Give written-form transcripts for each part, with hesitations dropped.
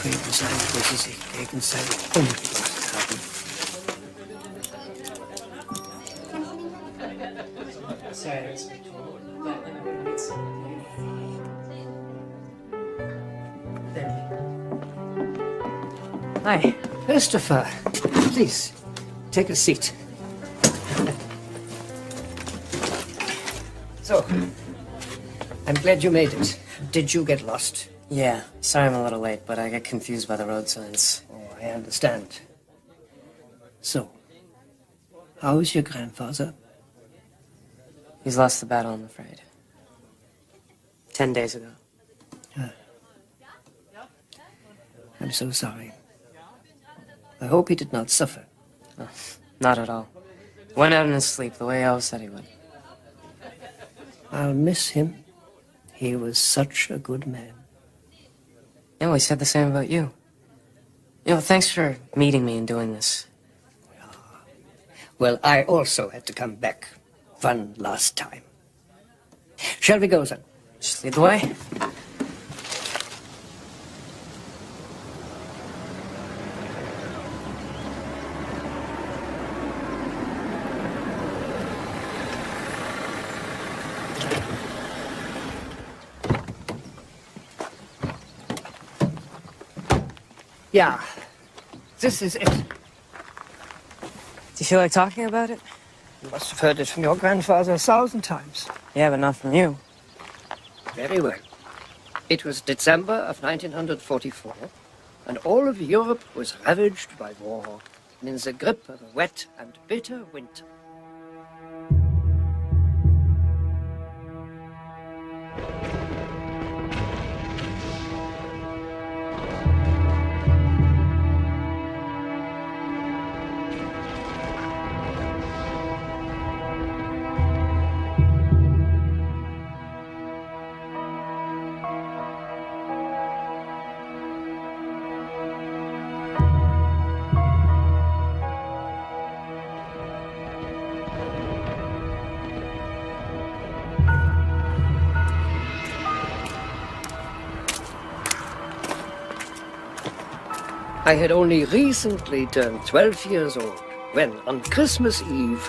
Frieden sein, wo sie sich gegenseitig umgebracht haben. Hi. Christopher, please, take a seat. So, I'm glad you made it. Did you get lost? Yeah, sorry I'm a little late, but I got confused by the road signs. Oh, I understand. So, how is your grandfather? He's lost the battle, I'm afraid. 10 days ago. I'm so sorry. I hope he did not suffer. Oh, not at all. Went out in his sleep, the way I always said he would. I'll miss him. He was such a good man. Yeah, well, he said the same about you. You know, thanks for meeting me and doing this. Well, I also had to come back one last time. Shall we go then? Just lead the way. Yeah, this is it. Do you feel like talking about it? You must have heard it from your grandfather 1,000 times. Yeah, but not from you. Very well. It was December of 1944, and all of Europe was ravaged by war and in the grip of a wet and bitter winter. I had only recently turned 12 years old when, on Christmas Eve,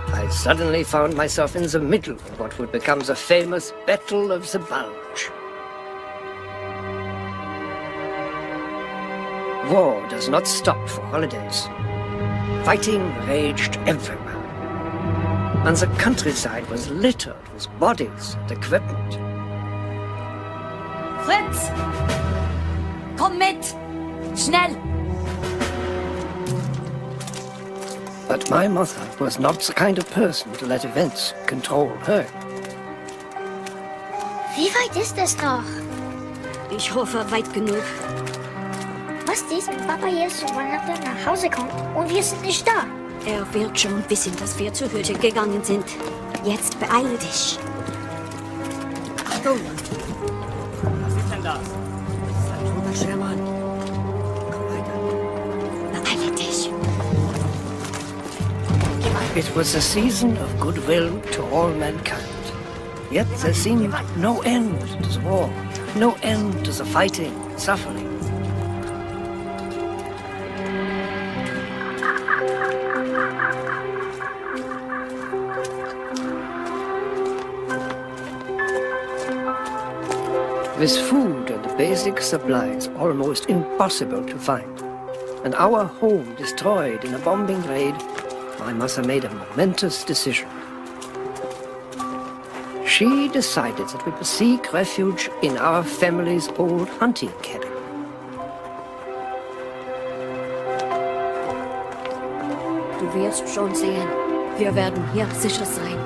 I suddenly found myself in the middle of what would become the famous Battle of the Bulge. War does not stop for holidays. Fighting raged everywhere, and the countryside was littered with bodies and equipment. Fritz! Komm mit! Schnell! But my mother was not the kind of person to let events control her. Wie weit ist es noch? Ich hoffe, weit genug. Was ist, wenn Papa jetzt zu Weihnachten nach Hause kommt und wir sind nicht da? Er wird schon wissen, dass wir zur Hütte gegangen sind. Jetzt beeile dich. Achtung! Was ist denn das? Das ist ein toter Schermann. Komm weiter. Beeile dich. It was a season of goodwill to all mankind. Yet there seemed no end to the war, no end to the fighting and suffering. With food and basic supplies almost impossible to find, and our home destroyed in a bombing raid, my mother made a momentous decision. She decided that we would seek refuge in our family's old hunting cabin. Du wirst schon sehen. Wir werden hier sicher sein.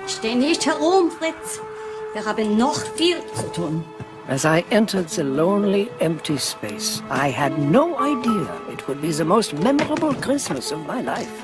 Steh nicht herum, Fritz. Wir haben noch viel zu tun. As I entered the lonely, empty space, I had no idea it would be the most memorable Christmas of my life.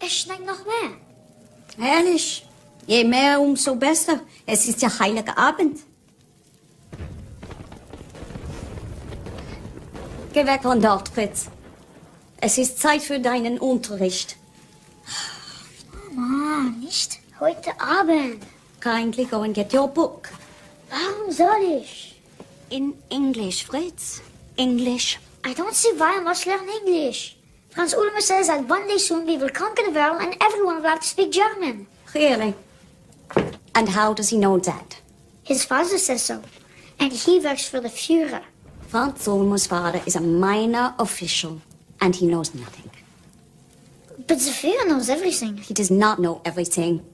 Es schneit noch mehr. Ehrlich, je mehr, umso besser. Es ist ja heiliger Abend. Geh weg von dort, Fritz. Es ist Zeit für deinen Unterricht. Mama, nicht heute Abend. Kindly go and get your book. Warum soll ich? In English, Fritz. English. I don't see why I must learn English. Franz Ulmer says that one day soon we will conquer the world and everyone will have to speak German. Really? And how does he know that? His father says so. And he works for the Führer. Franz Ulmer's father is a minor official, and he knows nothing. But the Führer knows everything. He does not know everything.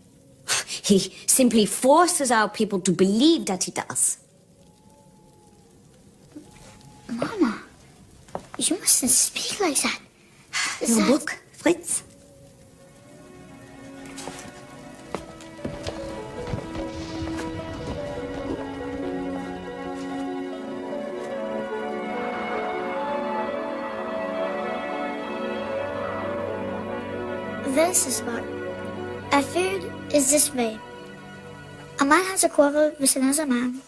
He simply forces our people to believe that he does. Mama, you mustn't speak like that. Your book, Fritz? This is what I've heard is this way. A man has a quarrel with another man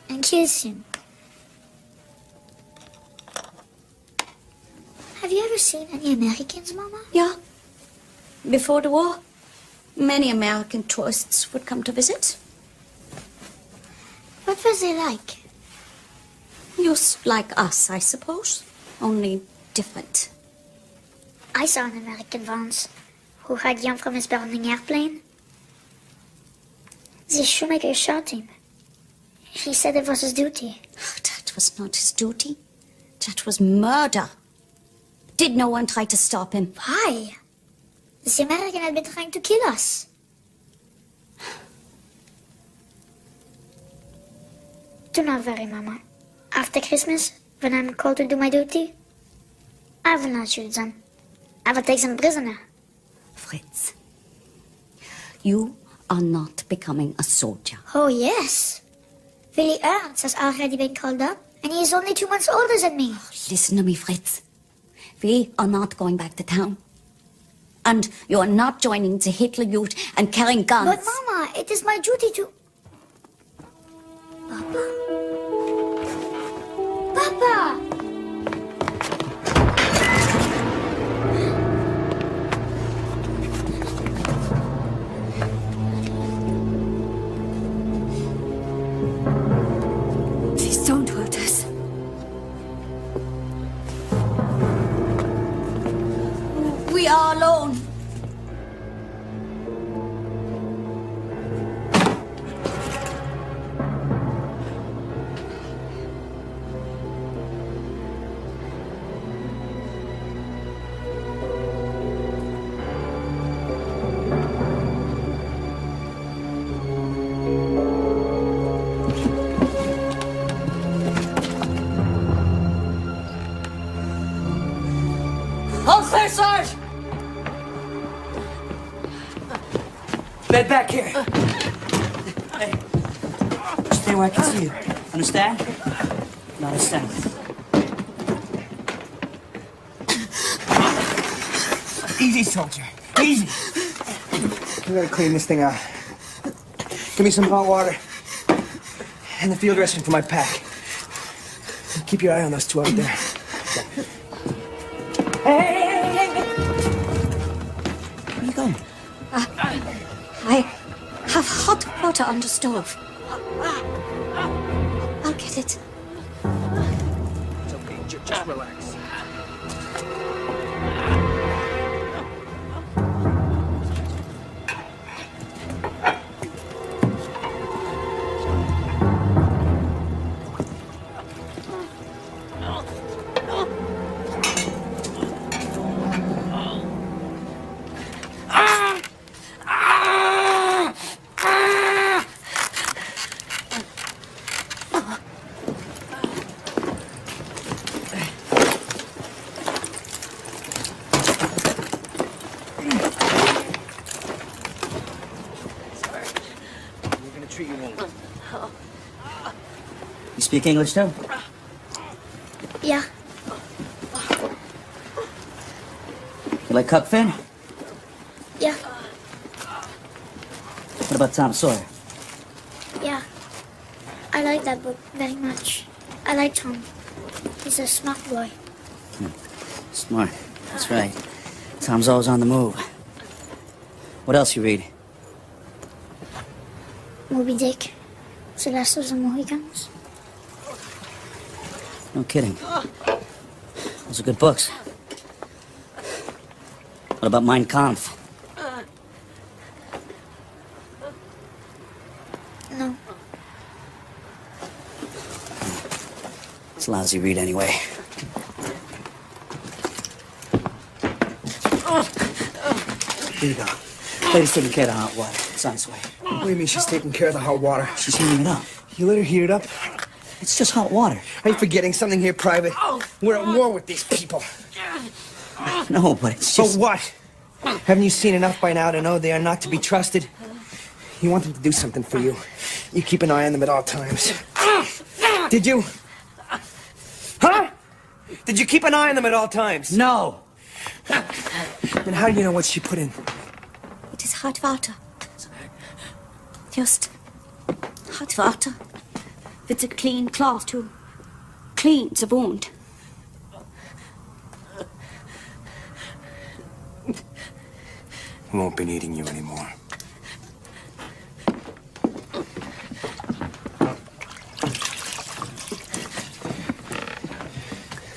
and kills him. Have you ever seen any Americans, Mama? Yeah. Before the war, many American tourists would come to visit. What were they like? Just like us, I suppose. Only different. I saw an American once who had Jan from his burning airplane. The shoemaker shot him. He said it was his duty. That was not his duty. That was murder. Did no one try to stop him? Why? The American had been trying to kill us. Do not worry, Mama. After Christmas, when I'm called to do my duty, I will not shoot them. I will take them prisoner. Fritz, you are not becoming a soldier. Oh, yes. Willie Ernst has already been called up, and he is only 2 months older than me. Listen to me, Fritz. We are not going back to town. And you are not joining the Hitler Youth and carrying guns. But, Mama, it is my duty to... Papa? Papa! Please don't hurt us. We are alone. Sarge! Bed back here. Hey. Stay where I can see you. Understand? Not a step. Easy, soldier. Easy. We gotta clean this thing out. Give me some hot water. And the field dressing for my pack. Keep your eye on those two out there. Hey! Where are you going? I have hot water on the stove. I'll get it. It's okay. Just relax. You speak English too? Yeah. You like cup fin? What about Tom Sawyer? Yeah. I like that book very much. I like Tom. He's a smart boy. Smart. That's right. Tom's always on the move. What else you read? Moby Dick. The Last of the Mohicans. No kidding. Those are good books. What about Mein Kampf? No. It's a lousy read anyway. Here you go. Lady's taking care of the hot water. It's on its way. What do you mean she's taking care of the hot water? She's heating it up. You let her heat it up? It's just hot water. Are you forgetting something here, Private? We're at war with these people. No, but it's So just... what? Haven't you seen enough by now to know they are not to be trusted? You want them to do something for you. You keep an eye on them at all times. Did you? Huh? Did you keep an eye on them at all times? No! Then how do you know what she put in? It is hot water. Just hot water with a clean cloth to clean the wound. We won't be needing you anymore.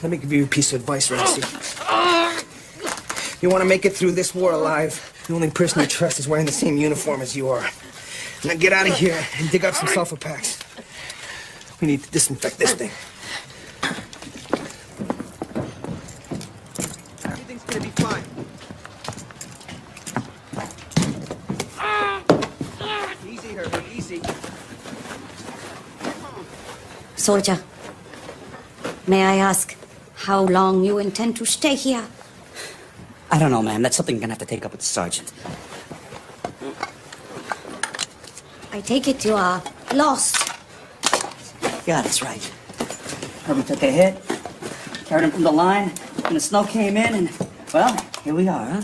Let me give you a piece of advice, Roxy. You want to make it through this war alive, the only person you trust is wearing the same uniform as you are. Now get out of here and dig up some sulfur packs. We need to disinfect this thing. Everything's gonna be fine. Easy, Herbie, easy. Soldier, may I ask how long you intend to stay here? I don't know, ma'am. That's something you're gonna have to take up with the sergeant. I take it you are lost. Yeah, that's right. Herbie took a hit, carried him from the line, and the snow came in, and, well, here we are, huh?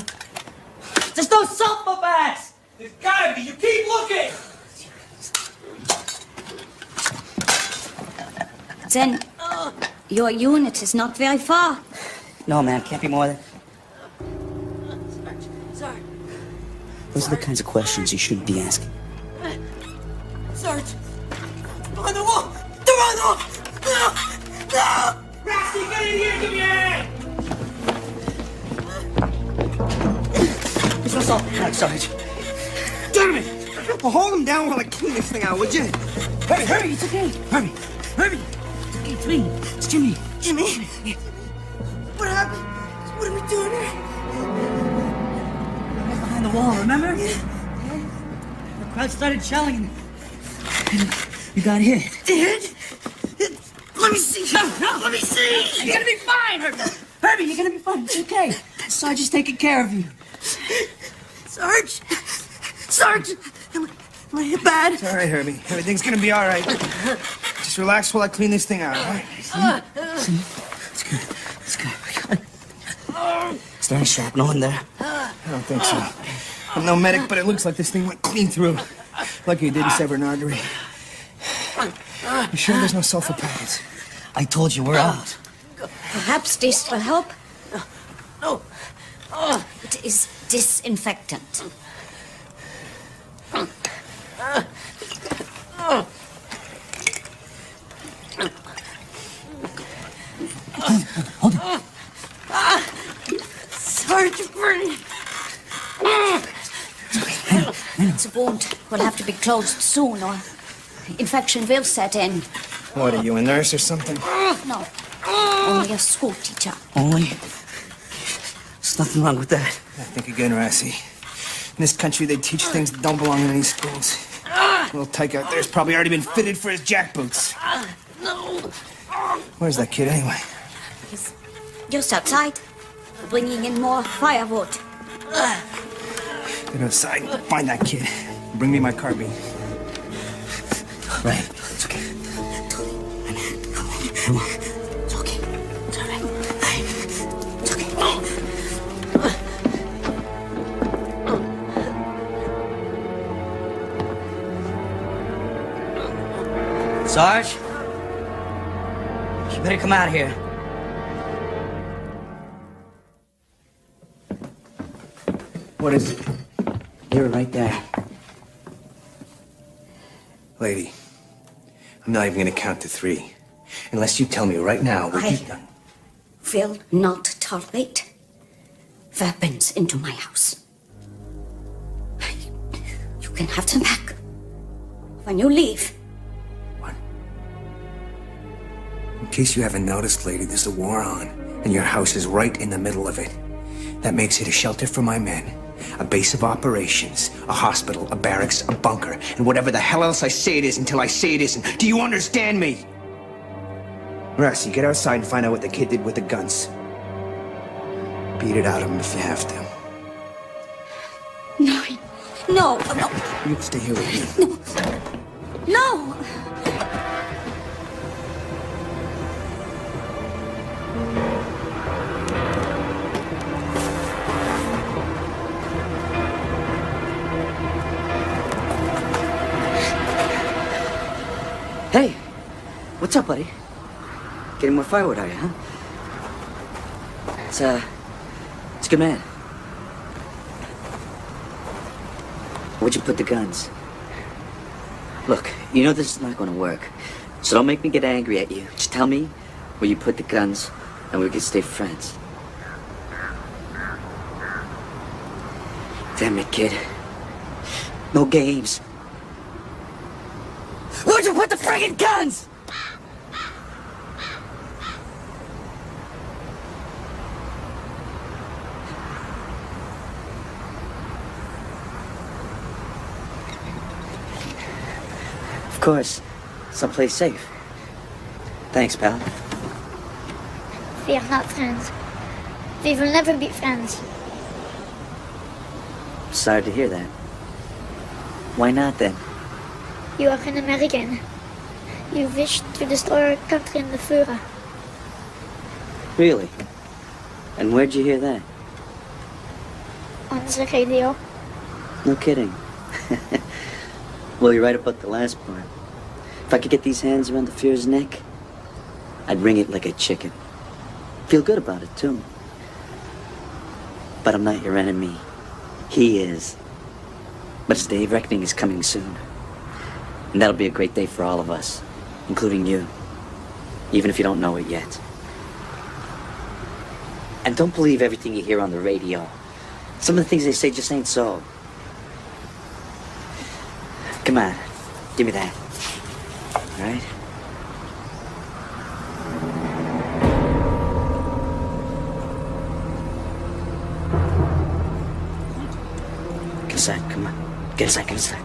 There's no sulfur bags! There's gotta be. You keep looking. Then your unit is not very far. No, ma'am, can't be more than... Sarge, Those are the kinds of questions you shouldn't be asking. Sarge, on the wall! They're on the wall! No! No! Roxy, get in here. Give me a hand. There's no sulfur bags, Sarge. Damn it! Well, hold him down while I clean this thing out, would you? Hurry, hurry, it's okay. Hurry, hurry. It's okay, it's me. It's Jimmy. Jimmy! What happened? What are we doing here? Right behind the wall, remember? The crowd started shelling, and you got hit. Did? Let me see. No, let me see. You're gonna be fine, Herbie. Herbie, you're gonna be fine. It's okay. Sarge is taking care of you. Sarge! Sarge! Am I hit bad? It's all right, Herbie. Everything's gonna be all right. Just relax while I clean this thing out, all right? See? It's good. It's good. Is there any shrapnel in there? I don't think so. I'm no medic, but it looks like this thing went clean through. Lucky it didn't sever an artery. You sure there's no sulfur packets? I told you we're out. Perhaps this will help. No. It is disinfectant. Hold it. Sarge, burning. The wound will have to be closed soon, or infection will set in. What, are you a nurse or something? No, only a school teacher. Only? There's nothing wrong with that. I think again, Rassi. In this country, they teach things that don't belong in any schools. Little tyke out there's probably already been fitted for his jackboots. No. Where's that kid anyway? He's just outside, bringing in more firewood. Get outside and find that kid. Bring me my carbine. Right. It's okay. Come on. It's okay. It's all right. It's okay. Sarge? You better come out here. What is it? You're right there. Lady, I'm not even gonna count to 3. Unless you tell me right now what you've done. Will not tolerate weapons into my house. You can have them back when you leave. What? In case you haven't noticed, lady, there's a war on, and your house is right in the middle of it. That makes it a shelter for my men, a base of operations, a hospital, a barracks, a bunker, and whatever the hell else I say it is until I say it isn't. Do you understand me? Rusty, get outside and find out what the kid did with the guns. Beat it out of him if you have to. No. You can stay here with me. No. Hey, what's up, buddy? Getting more firewood, are you, huh? It's a good man. Where'd you put the guns? Look, you know this is not gonna work. So don't make me get angry at you. Just tell me where you put the guns, and we can stay friends. Damn it, kid. No games. Where'd you put the friggin' guns? Of course. Someplace safe. Thanks, pal. We are not friends. We will never be friends. Sorry to hear that. Why not, then? You are an American. You wish to destroy our country and the Führer. Really? And where'd you hear that? On the radio. No kidding. Well, you're right about the last part. If I could get these hands around the Führer's neck, I'd wring it like a chicken. Feel good about it, too. But I'm not your enemy. He is. But his day of reckoning is coming soon. And that'll be a great day for all of us, including you. Even if you don't know it yet. And don't believe everything you hear on the radio. Some of the things they say just ain't so. Come on, give me that. All right? Get inside, come on. Get inside, get inside.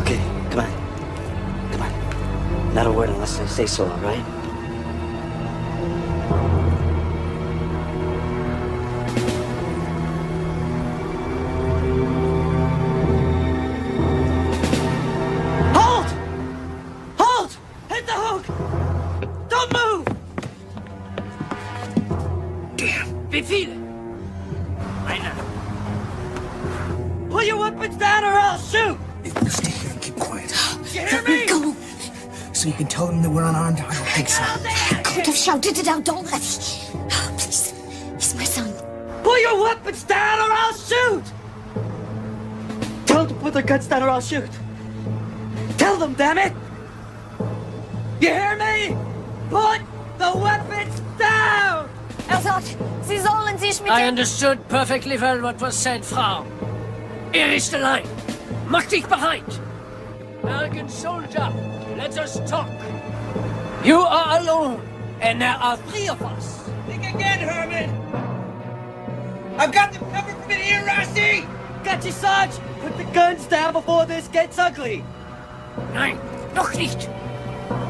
Okay, come on. Come on. Not a word unless I say so, all right? Hold! Hold! Hit the hook! Don't move! Damn. Wie viele? Einer. Pull your weapons down or I'll shoot! Stay here and keep quiet. You hear me? Go. So you can tell them that we're unarmed? I don't think so. Could have shouted it out, don't let me. Please. He's my son. Pull your weapons down or I'll shoot! Tell them to put their guns down or I'll shoot. Tell them, damn it! You hear me? Put the weapons down! sagt, Sie sollen sich mit I understood perfectly well what was said, Frau. Ist allein. Mach dich bereit. Bergen soldier, let us talk. You are alone, and there are 3 of us. Think again, Herman! I've got them covered from in here, Rusty! Got you, Sarge! Put the guns down before this gets ugly! Nein, noch nicht.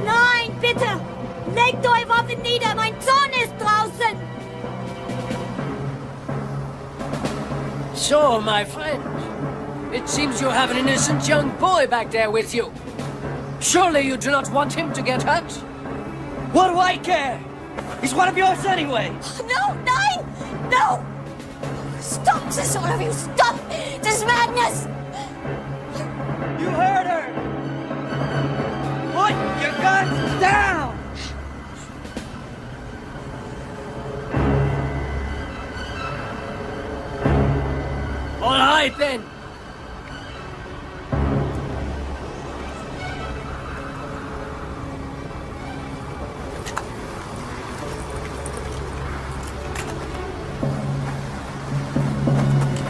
Nein, bitte! Legt eure Waffen nieder, mein Sohn ist draußen! So, my friend, it seems you have an innocent young boy back there with you. Surely you do not want him to get hurt? What do I care? He's one of yours anyway. No, nein! No! Stop this, all of you! Stop this madness! You heard her. Put your guns down. All right, then.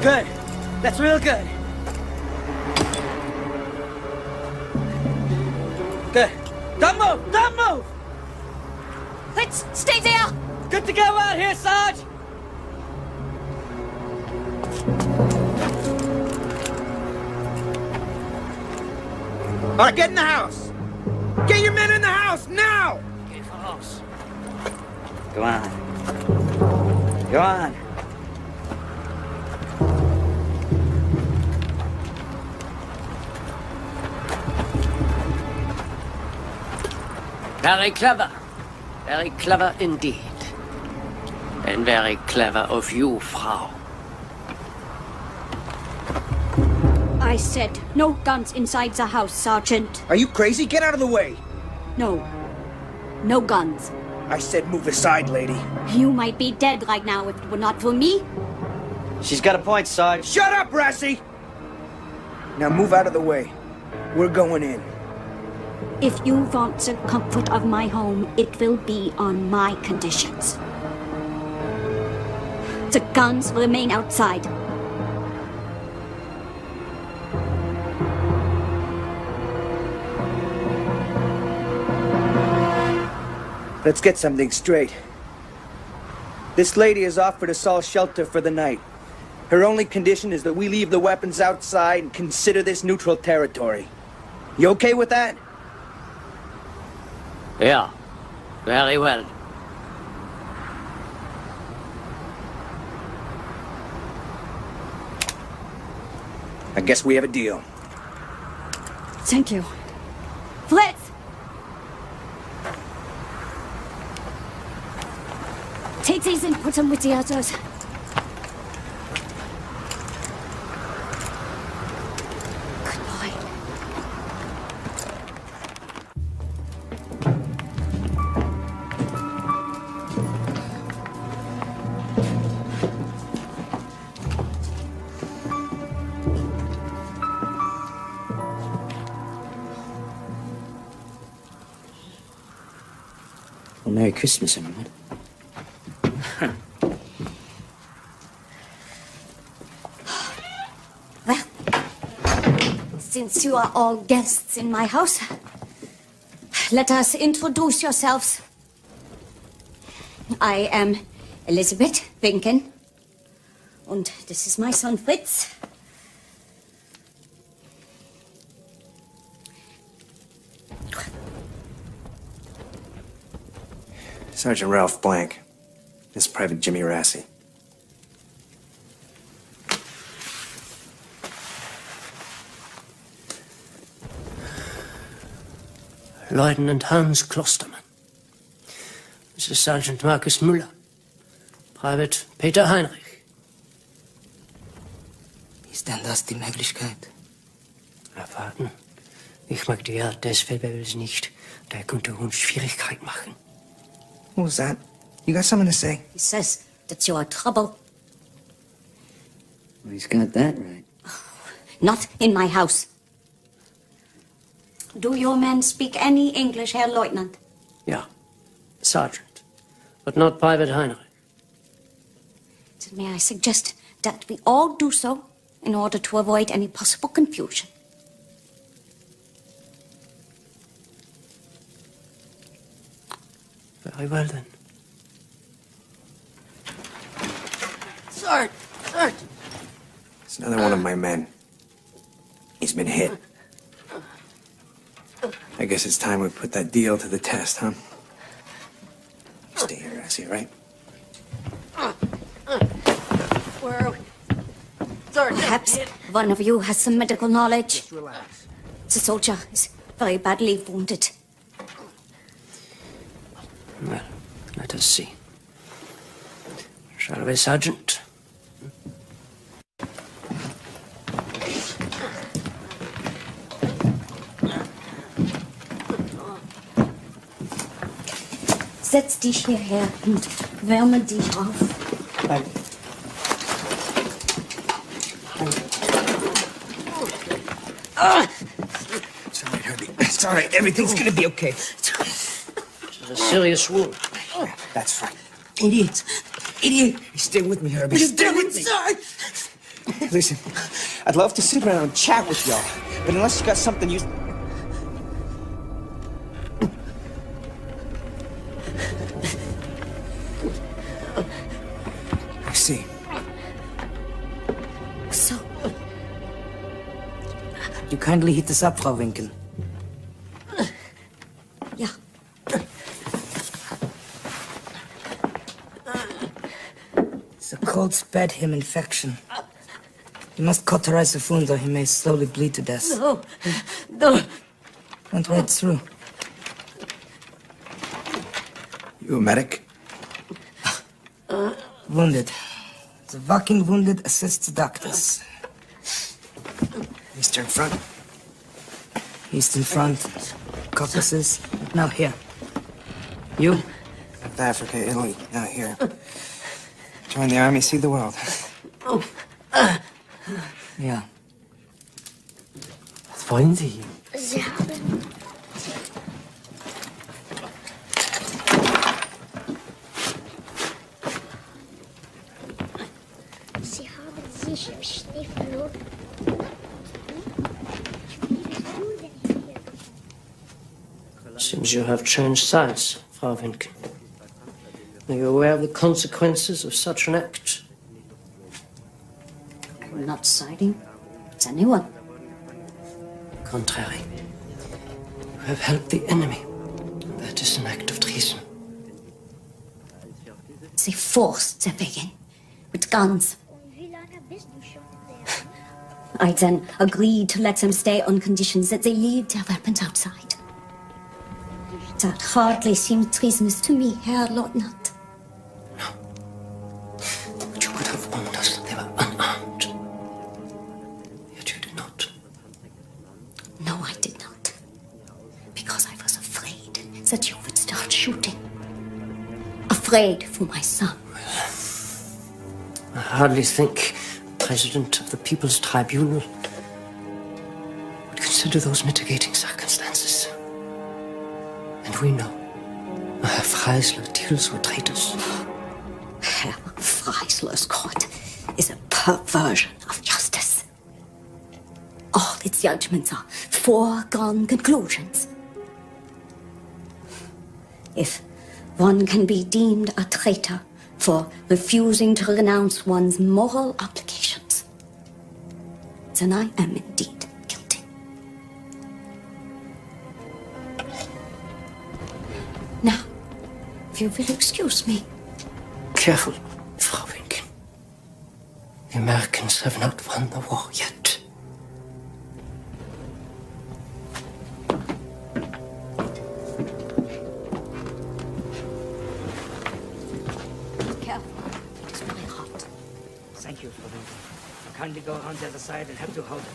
Good. That's real good. Good. Don't move! Don't move! Let's stay there! Good to go out here, Sarge! All right, get in the house. Get your men in the house, now! Geh voraus. Go on. Go on. Very clever. Very clever indeed. And very clever of you, Frau. I said no guns inside the house, Sergeant. Are you crazy? Get out of the way. No. No guns. I said move aside, lady. You might be dead right now if it were not for me. She's got a point, Sarge. Shut up, Rassie! Now move out of the way. We're going in. If you want the comfort of my home, it will be on my conditions. The guns will remain outside. Let's get something straight. This lady has offered us all shelter for the night. Her only condition is that we leave the weapons outside and consider this neutral territory. You okay with that? Yeah. Very well. I guess we have a deal. Thank you. Fritz! Take these and put them with the others. Good boy. Well, Merry Christmas, everyone. Well, since you are all guests in my house, let us introduce yourselves. I am Elizabeth Winken, and this is my son Fritz. Sergeant Ralph Blank. This is Private Jimmy Rassie. Lieutenant Hans Klostermann. This is Sergeant Markus Müller. Private Peter Heinrich. Ist denn das die Möglichkeit? Erwarten. Ich mag die Art des Wettbewerbs nicht. Der könnte uns Schwierigkeit machen. What was that? You got something to say? He says that you are trouble. Well, he's got that right. Not in my house. Do your men speak any English, Herr Lieutenant? Ja, Sergeant. But not Private Heinrich. Then may I suggest that we all do so in order to avoid any possible confusion? Very well then. Sir! Sir! It's another one of my men. He's been hit. I guess it's time we put that deal to the test, huh? Stay here, Rassie, right? Where are we? Sir, Perhaps one of you has some medical knowledge. Just relax. The soldier is very badly wounded. Well, let Let us see. Shall we, Sergeant? Setz dich hierher und wärme dich auf. Danke. It's all right, Herbie. It's all right. Everything's gonna be okay. It's a serious wound. Yeah, that's right. Idiot. Idiot. Stay with me, Herbie. Stay with me. Listen, I'd love to sit around and chat with y'all, but unless you got something you... I see. So, You kindly heat this up, Frau Winkel. ja. The cold spread him infection. You must cauterize the wound or he may slowly bleed to death. No, no. Don't wait through. You a medic? Wounded. The walking wounded assists doctors. Eastern Front. East in front, Caucasus, now here. You? North Africa, Italy, now here. Join the army, see the world. Ja. Was wollen Sie hier? Sie haben... Sie haben sich im Schnee verloren. Seems you have changed sides, Frau Winkel. Are you aware of the consequences of such an act? We're not siding. It's anyone. Contrary. You have helped the enemy. That is an act of treason. They forced their way in with guns. Wie lange bist du schon there? I then agreed to let them stay on conditions that they leave their weapons outside. That hardly seemed treasonous to me, Herr Lieutenant. But you could have warned us that they were unarmed. Yet you did not. No, I did not. Because I was afraid that you would start shooting. Afraid for my son. I hardly think the President of the People's Tribunal would consider those mitigating circumstances. And we know Herr Freisler deals with traitors. Herr Freisler's court is a perversion of justice. All its judgments are foregone conclusions. If one can be deemed a traitor for refusing to renounce one's moral obligations, then I am indeed guilty. Now, if you will excuse me. Careful, Frau Winkel. The Americans have not won the war yet. Careful, it is very hot. Thank you, Frau Winkel. Kindly go around the other side and help to hold him.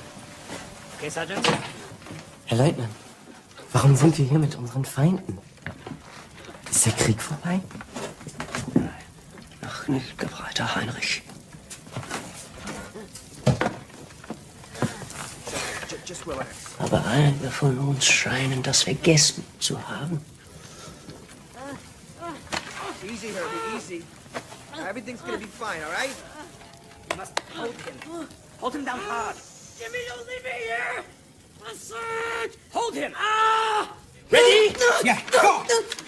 Okay, Sergeant? Herr Leutnant, warum sind wir hier mit unseren Feinden? Ist der Krieg vorbei? Noch nicht, Gebreiter Heinrich. Just relax. Aber einige von uns scheinen das vergessen zu haben. Easy, Herbie, easy. Everything's gonna be fine, all right? You must hold him. Hold him down hard. Jimmy, don't leave me here! My son! Hold him! Ready? Yeah, go!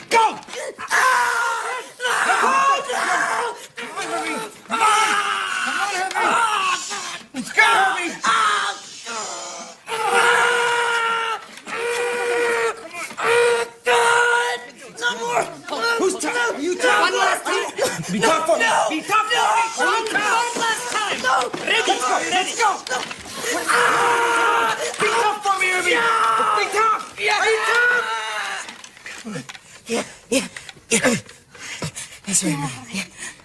Go! Come on, Herbie! Come on, Herbie! Let's go, Herbie! No more! Who's tough? Are you tough? One last time! Be tough for me! Be tough for me! Are you tough? One last time! No! Ready? Let's go! Be tough for me, Herbie! Be tough! Are you tough? That's right, man.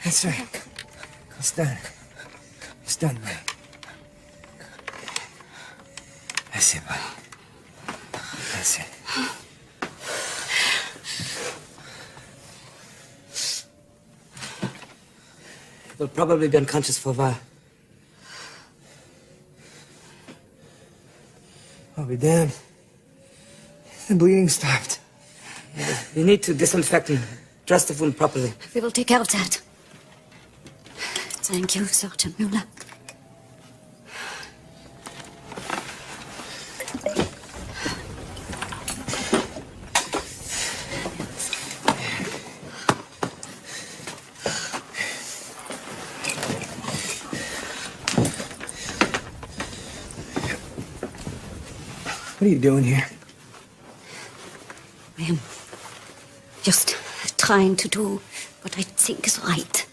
That's right. It's done. It's done, man. That's it, buddy. That's it. He'll probably be unconscious for a while. I'll be damned. The bleeding stopped. You need to disinfect him. Dress the wound properly. We will take care of that. Thank you, Sergeant Mueller. What are you doing here? I am just trying to do what I think is right.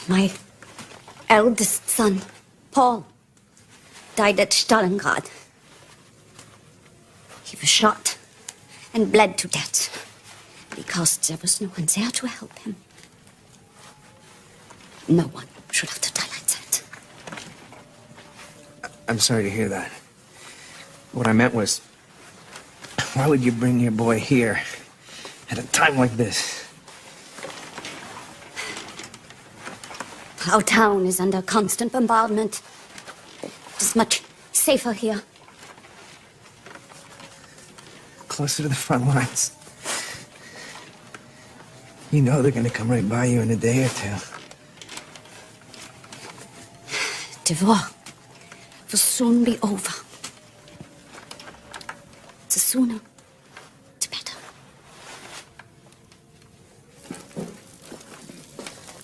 My eldest son, Paul, died at Stalingrad. He was shot and bled to death because there was no one there to help him. No one should have to die like that. I'm sorry to hear that. What I meant was, why would you bring your boy here at a time like this? Our town is under constant bombardment. It is much safer here. Closer to the front lines. You know they're gonna come right by you in a day or two. The war will soon be over. The sooner, the better.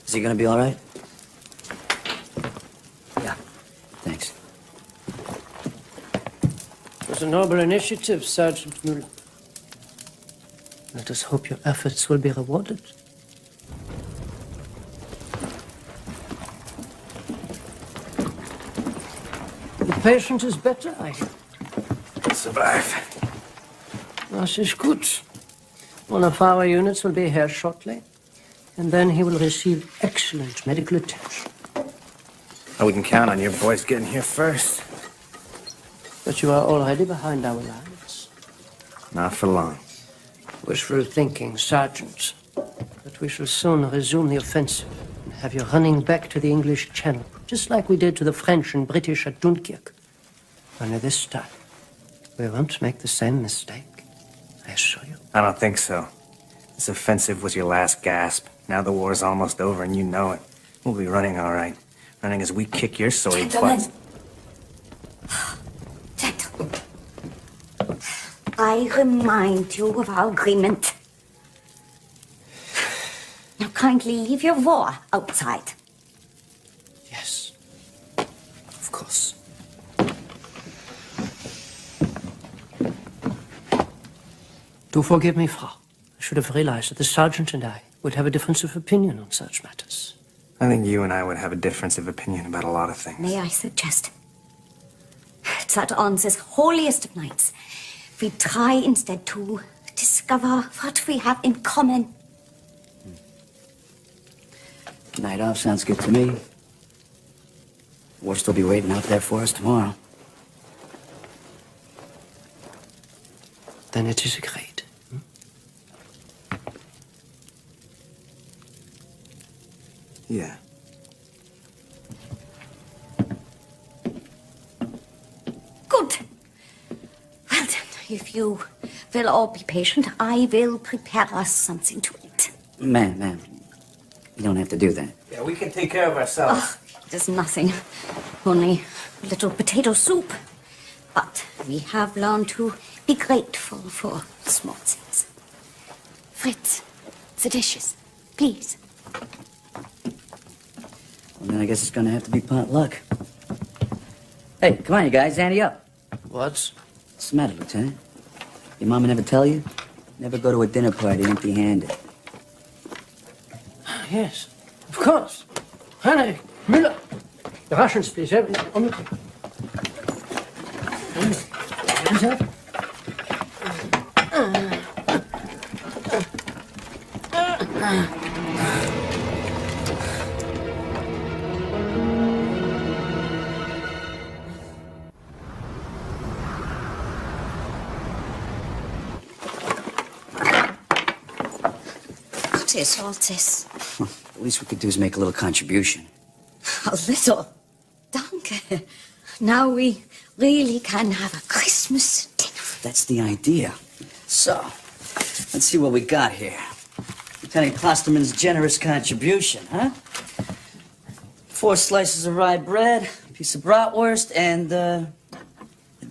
Is he gonna be all right? Yeah. Thanks. It was a noble initiative, Sergeant Mueller. Let us hope your efforts will be rewarded. The patient is better, I hear. Survive. Das ist gut. One of our units will be here shortly, and then he will receive excellent medical attention. We can count on your boys getting here first. But you are already behind our lines. Not for long. Wishful thinking, Sergeant. But we shall soon resume the offensive and have you running back to the English Channel, just like we did to the French and British at Dunkirk. Only this time, we won't make the same mistake. I assure you. I don't think so. This offensive was your last gasp. Now the war's almost over and you know it. We'll be running all right. Running as we kick your sorry butt. Gentlemen, I remind you of our agreement. Now kindly leave your war outside. Yes. Of course. Do forgive me, Frau. I should have realized that the sergeant and I would have a difference of opinion on such matters. I think you and I would have a difference of opinion about a lot of things. May I suggest that on this holiest of nights, we try instead to discover what we have in common. Night off sounds good to me. We'll still be waiting out there for us tomorrow. Then it is agreed. Yeah. Good. Well then, if you will all be patient, I will prepare us something to eat. Ma'am, you don't have to do that. Yeah, we can take care of ourselves. Oh, there's nothing. Only a little potato soup. But we have learned to be grateful for small things. Fritz, the dishes, please. Well, then I guess it's gonna have to be potluck. Hey, come on, you guys, ante up. What? What's the matter, Lieutenant? Your mama never tell you? Never go to a dinner party empty-handed. Yes, of course. Heinrich, Müller. The Russians, please. On the... What is all this? The least we could do is make a little contribution. A little. Danke. Now we really can have a Christmas dinner. That's the idea. So, let's see what we got here. Lieutenant Klosterman's generous contribution, huh? 4 slices of rye bread, a piece of bratwurst, and a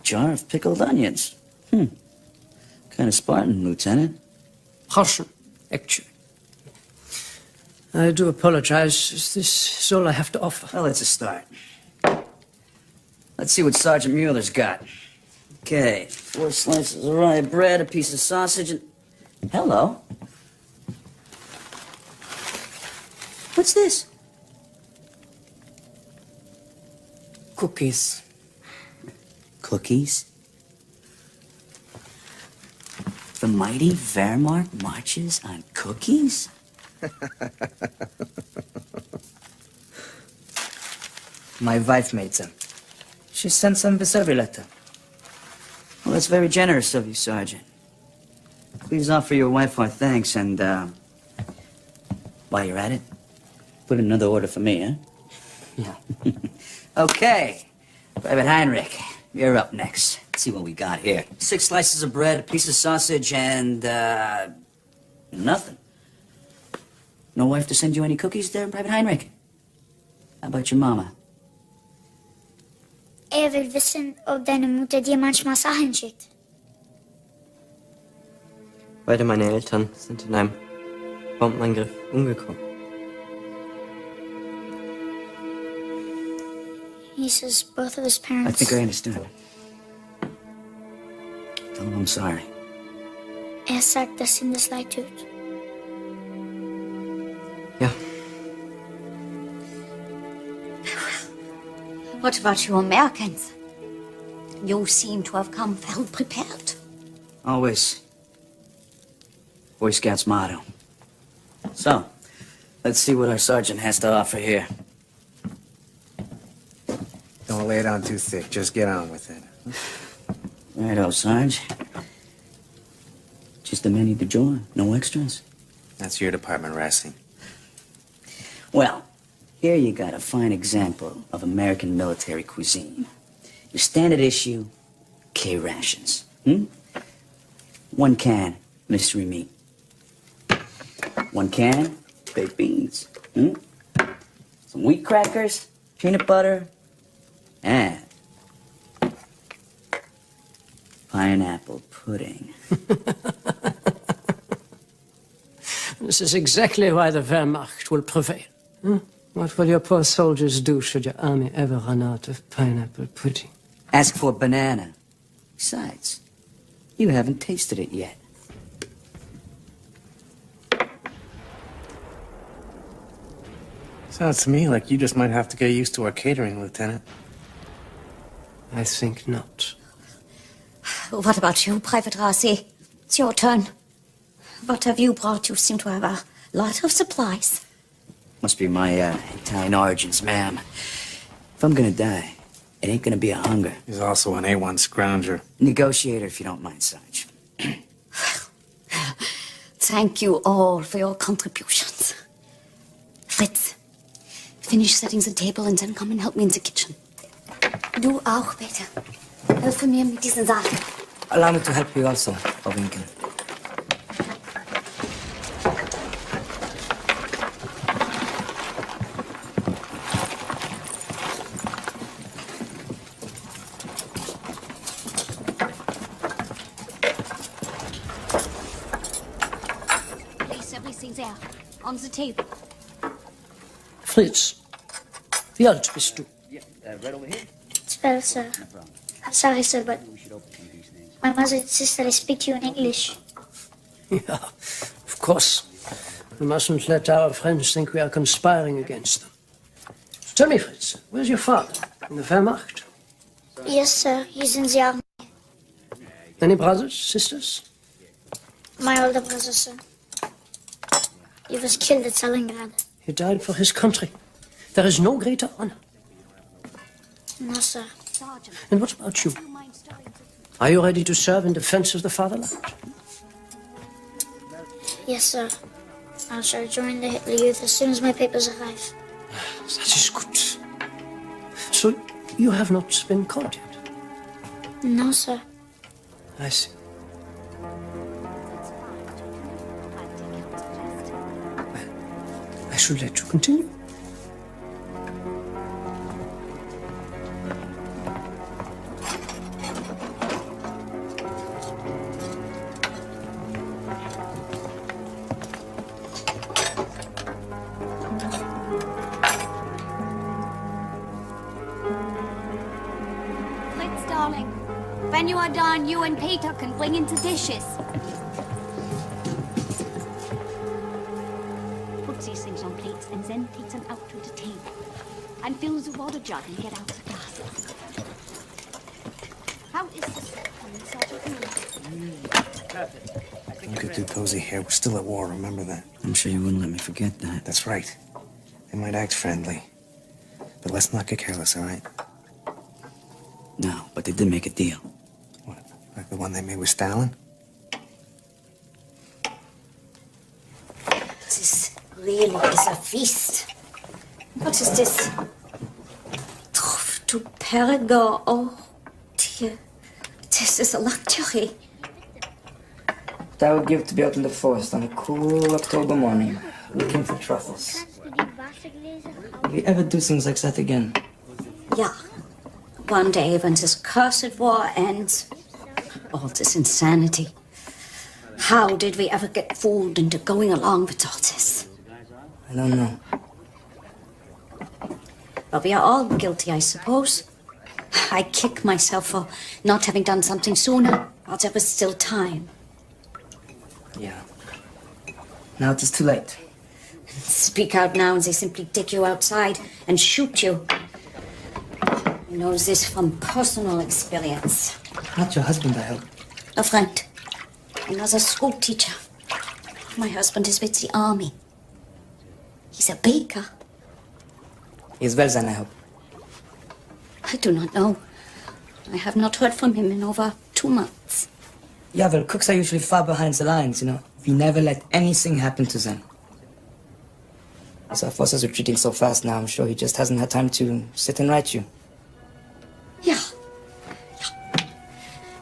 jar of pickled onions. Kind of Spartan, Lieutenant. Russian, actually. I do apologize. Is this all I have to offer? Well, it's a start. Let's see what Sergeant Mueller's got. Okay, 4 slices of rye bread, a piece of sausage, and... Hello. What's this? Cookies. Cookies? The mighty Wehrmacht marches on cookies? My wife made them. She sent them with every letter. Well, that's very generous of you, Sergeant. Please offer your wife our thanks, and, while you're at it, put in another order for me, huh? Yeah. Okay. Private Heinrich, you're up next. Let's see what we got here. 6 slices of bread, a piece of sausage, and, nothing. No wife to send you any cookies there, Private Heinrich? How about your mama? Will wissen, ob deine Mutter dir manchmal Sachen schickt. Beide meine Eltern sind in einem Bombenangriff umgekommen. He says both of his I parents... think I understand. Tell him I'm sorry. sagt, dass ihm das leid tut. Ja. What about you Americans? You seem to have come well prepared. Always. Boy Scouts motto. So, let's see what our sergeant has to offer here. Don't lay it on too thick. Just get on with it. Righto, Sarge. Just the menu du jour, no extras. That's your department, Racing. Well, here you got a fine example of American military cuisine. Your standard issue, K-rations. 1 can, mystery meat. 1 can, baked beans. Some wheat crackers, peanut butter, and pineapple pudding. This is exactly why the Wehrmacht will prevail. What will your poor soldiers do should your army ever run out of pineapple pudding? Ask for banana. Besides, you haven't tasted it yet. Sounds to me like you just might have to get used to our catering, Lieutenant. I think not. What about you, Private Rossi? It's your turn. What have you brought? You seem to have a lot of supplies. Must be my Italian origins, ma'am. If I'm gonna die, it ain't gonna be a hunger. He's also an A1 scrounger. Negotiator, if you don't mind, Sarge. Thank you all for your contributions. Fritz, finish setting the table and then come and help me in the kitchen. Du auch, bitte. Helfe mir mit diesen Sachen. Allow me to help you also, Frau Winkel. Place everything there, on the table. Fritz, wie alt bist du? Right over here. 12, sir. I'm sorry, sir, but my mother insisted I speak to you in English. Yeah, of course. We mustn't let our friends think we are conspiring against them. Tell me, Fritz, where's your father? In the Wehrmacht? Yes, sir. He's in the army. Any brothers, sisters? My older brother, sir. He was killed at Stalingrad. He died for his country. There is no greater honor. No, sir. And what about you? Are you ready to serve in defense of the fatherland? Yes, sir. I shall join the Hitler Youth as soon as my papers arrive. That is good. So, you have not been called yet? No, sir. I see. Well, I should let you continue. Fritz, darling. When you are done, you and Peter can bring in the dishes. Put these things on plates and then take them out to the table. And fill the water jug and get out the glass. How is this? You could do cozy here. We're still at war, remember that? I'm sure you wouldn't let me forget that. That's right. They might act friendly. But let's not get careless, all right? No, but they did make a deal. What? Like the one they made with Stalin? This really is a feast. What is this? Truffe du Perigord. Oh, dear. This is a luxury. What I would give to be out in the forest on a cool October morning, looking for truffles. Will we ever do things like that again? Yeah. One day when this cursed war ends, all this insanity. How did we ever get fooled into going along with all this? I don't know. But we are all guilty, I suppose. I kick myself for not having done something sooner, while there was still time. Yeah. Now it is too late. Speak out now and they simply take you outside and shoot you. I know this from personal experience. Not your husband, I hope. A friend. Another school teacher. My husband is with the army. He's a baker. He is well then, I hope. I do not know. I have not heard from him in over 2 months. Yeah, well, cooks are usually far behind the lines, you know. We never let anything happen to them. As our forces are retreating so fast now, I'm sure he just hasn't had time to sit and write you. Yeah.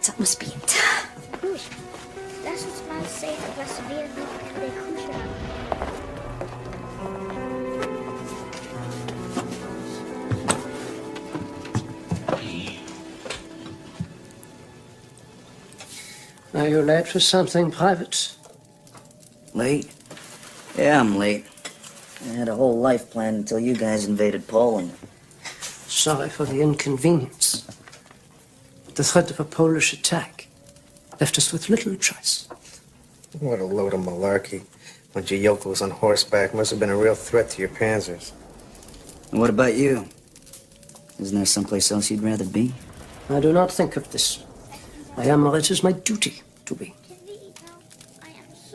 That must be it. Gut. Lass uns mal sehen, was wir noch in der Küche haben. Are you late for something private? Late? Yeah, I'm late. I had a whole life planned until you guys invaded Poland. Sorry for the inconvenience. The threat of a Polish attack left us with little choice. What a load of malarkey. Bunch of yokels on horseback must have been a real threat to your panzers. And what about you? Isn't there someplace else you'd rather be? I do not think of this. I am where it is my duty to be.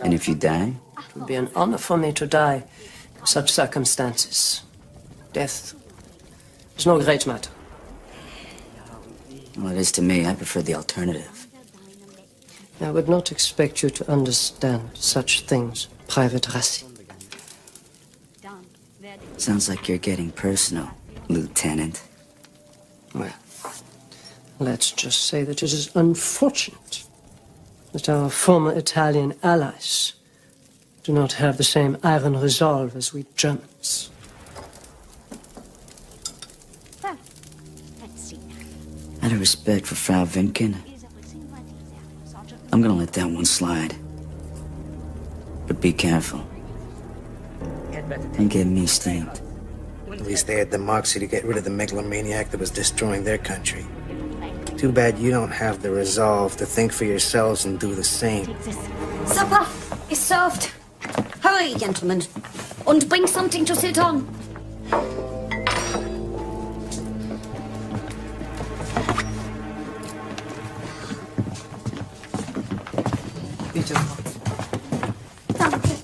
And if you die? It would be an honor for me to die in such circumstances. Death is no great matter. Well, it is to me. I prefer the alternative. I would not expect you to understand such things, Private Rassi. Sounds like you're getting personal, Lieutenant. Well, let's just say that it is unfortunate that our former Italian allies do not have the same iron resolve as we Germans. Well, let's see. Out of respect for Frau Winken, I'm gonna let that one slide. But be careful. Don't get me stamped. At least they had the moxie to get rid of the megalomaniac that was destroying their country. Too bad you don't have the resolve to think for yourselves and do the same. Supper is served. Hurry, gentlemen, and bring something to sit on. Peter. Danke.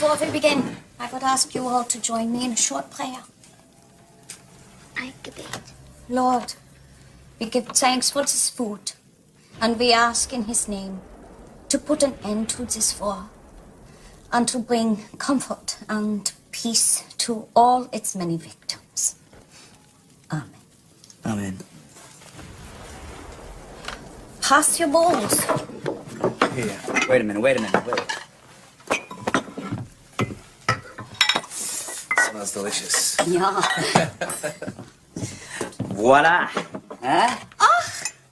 Before we begin, I would ask you all to join me in a short prayer. I gebet. Lord, we give thanks for this food, and we ask in his name to put an end to this war and to bring comfort and peace to all its many victims. Amen. Amen. Pass your bowls. Here. Wait a minute. Smells delicious. Yeah. Voila. Huh?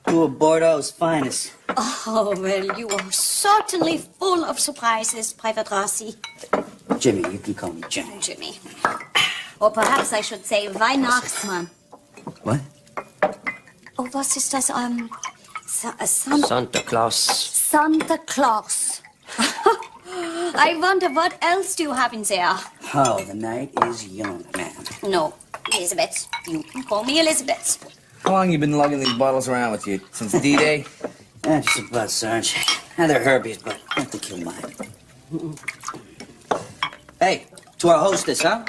Two of Bordeaux's finest. Oh, well, you are certainly full of surprises, Private Rossi. Jimmy, you can call me Jimmy. Jimmy. Or perhaps I should say Weihnachtsmann. What? Oh, was ist das? Santa Claus. Santa Claus. I wonder what else do you have in there? Oh, the night is young, man. No, Elizabeth. You can call me Elizabeth. How long you been lugging these bottles around with you? Since D-Day? Just about, Sarge. Now they're Herbie's, but not to kill mine. Hey, to our hostess, huh?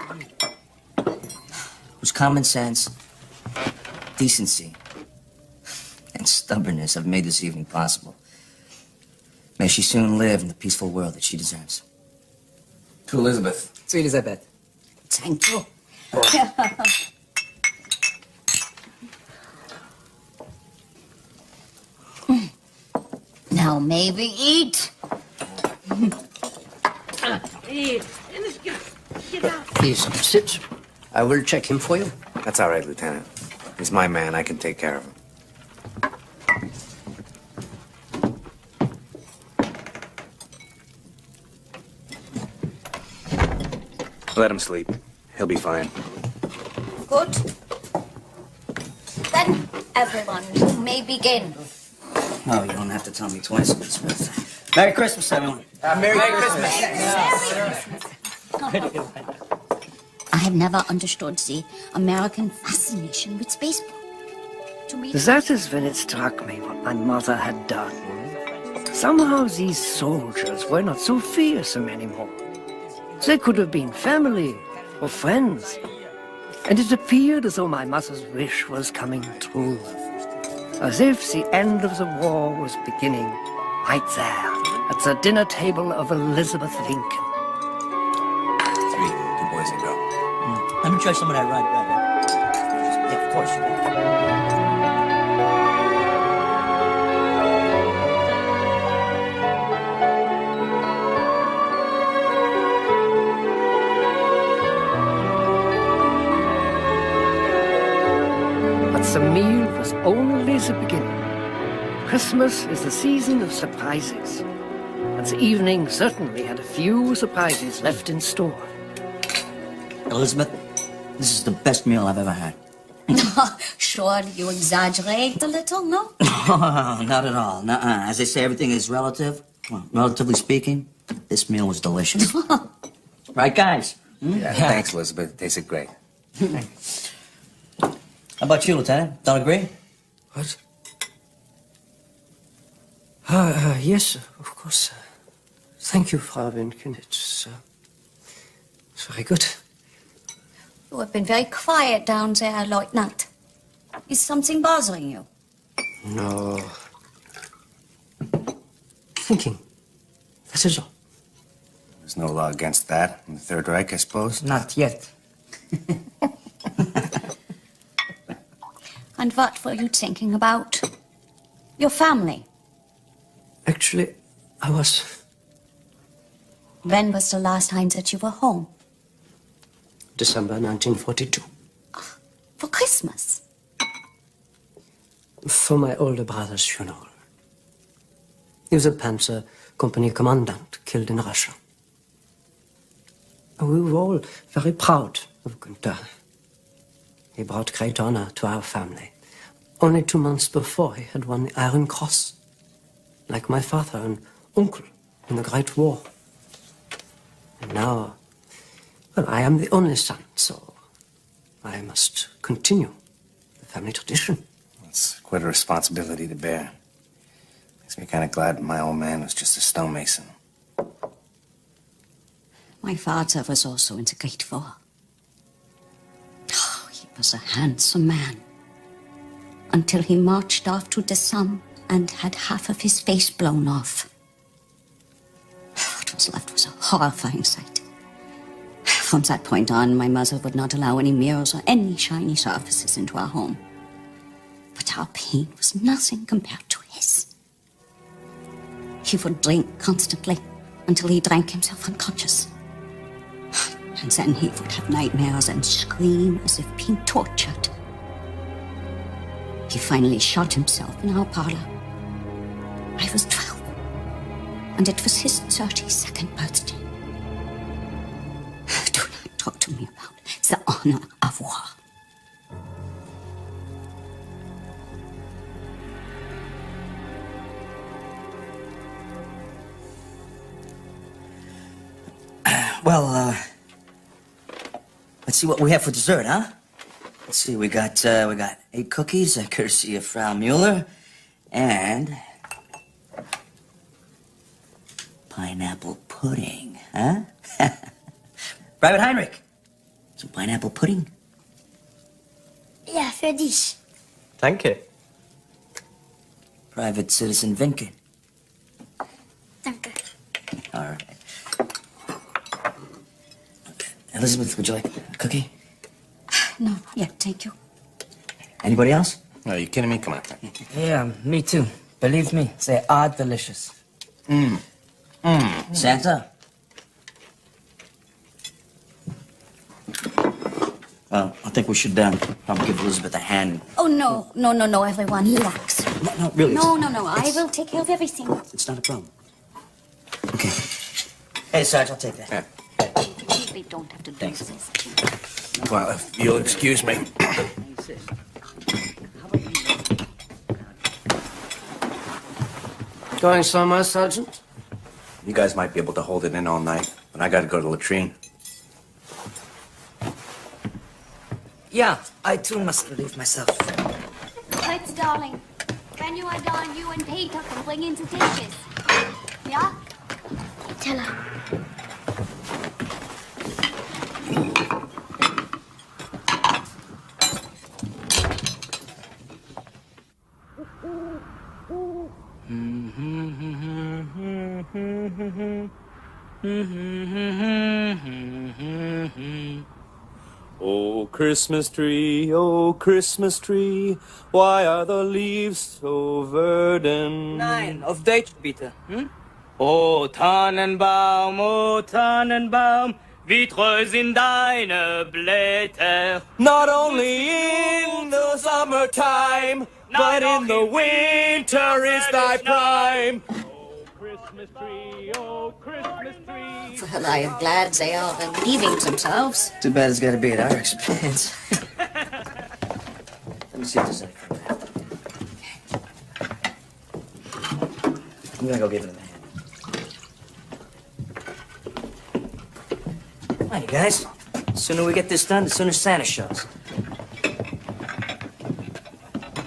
Whose common sense, decency, and stubbornness have made this evening possible. May she soon live in the peaceful world that she deserves. To Elizabeth. To Elizabeth. Thank you. Now may we eat? Please sit. I will check him for you. That's all right, Lieutenant. He's my man. I can take care of him. Let him sleep. He'll be fine. Good. Then, everyone, you may begin. No, you don't have to tell me twice, Elizabeth. Merry Christmas, everyone. Merry Christmas. I have never understood the American fascination with baseball. To me, That is when it struck me what my mother had done. Somehow these soldiers were not so fearsome anymore. They could have been family or friends. And it appeared as though my mother's wish was coming true. As if the end of the war was beginning right there at the dinner table of Elizabeth Lincoln. 3, 2 boys and go. Let me try some of that rye bread. Yeah, of course. But the meal was only the beginning. Christmas is the season of surprises. And the evening certainly had a few surprises left in store. Elizabeth, this is the best meal I've ever had. surely you exaggerate a little, no? Not at all. Nuh-uh. As they say, everything is relative. Well, relatively speaking, this meal was delicious. Right, guys? Yeah, thanks, Elizabeth. It tasted great. How about you, Lieutenant? Don't agree? What? Yes, of course. Thank you, Frau Winken. It's very good. You have been very quiet down there, Lieutenant. Is something bothering you? No. Thinking. That is all. There's no law against that in the Third Reich, I suppose? Not yet. And what were you thinking about? Your family? Actually, I was. When was the last time that you were home? December 1942. For Christmas? For my older brother's funeral. He was a Panzer Company commandant killed in Russia. We were all very proud of Günther. He brought great honor to our family. Only 2 months before, he had won the Iron Cross. Like my father and uncle in the Great War. And now, well, I am the only son, so I must continue the family tradition. It's quite a responsibility to bear. Makes me kind of glad my old man was just a stonemason. My father was also in the Great War. Oh, he was a handsome man. Until he marched off to the Somme and had half of his face blown off. What was left was a horrifying sight. From that point on, my mother would not allow any mirrors or any shiny surfaces into our home. But our pain was nothing compared to his. He would drink constantly until he drank himself unconscious. And then he would have nightmares and scream as if being tortured. He finally shot himself in our parlor. I was 12, and it was his 32nd birthday. Do not talk to me about the honor of war. Well, let's see what we have for dessert, huh? Let's see, we got 8 cookies, courtesy of Frau Mueller, and pineapple pudding, huh? Private Heinrich, some pineapple pudding? Ja, für dich. Danke. Private Citizen Vinken. Danke. All right. Elizabeth, would you like a cookie? No, yeah, thank you. Anybody else? No, are you kidding me? Come on. Yeah, me too. Believe me, they are delicious. Santa? Well, I think we should probably give Elizabeth a hand. Oh, no, everyone, relax. No, really. No, I will take care of everything. It's not a problem. Okay. Hey, Sarge, I'll take that. Yeah. You really don't have to do Thanks. this. Well, if you'll excuse me. Going somewhere, Sergeant? You guys might be able to hold it in all night, but I gotta go to the latrine. Yeah, I too must relieve myself. Fritz, darling, when you are done, you and Peter can bring in the dishes. Yeah? Tell her. Oh, Christmas tree, why are the leaves so verdant? 9 of Deutsch, bitte. O Tannenbaum, wie treu sind deine Blätter. Not only in the summertime, but in the winter is thy prime. Oh, Christmas tree, oh, Christmas tree. Well, I am glad they are relieving themselves. Too bad it's got to be at our expense. Let me see if there's anything. I'm gonna go give it a hand. Hi, you guys. The sooner we get this done, the sooner Santa shows. All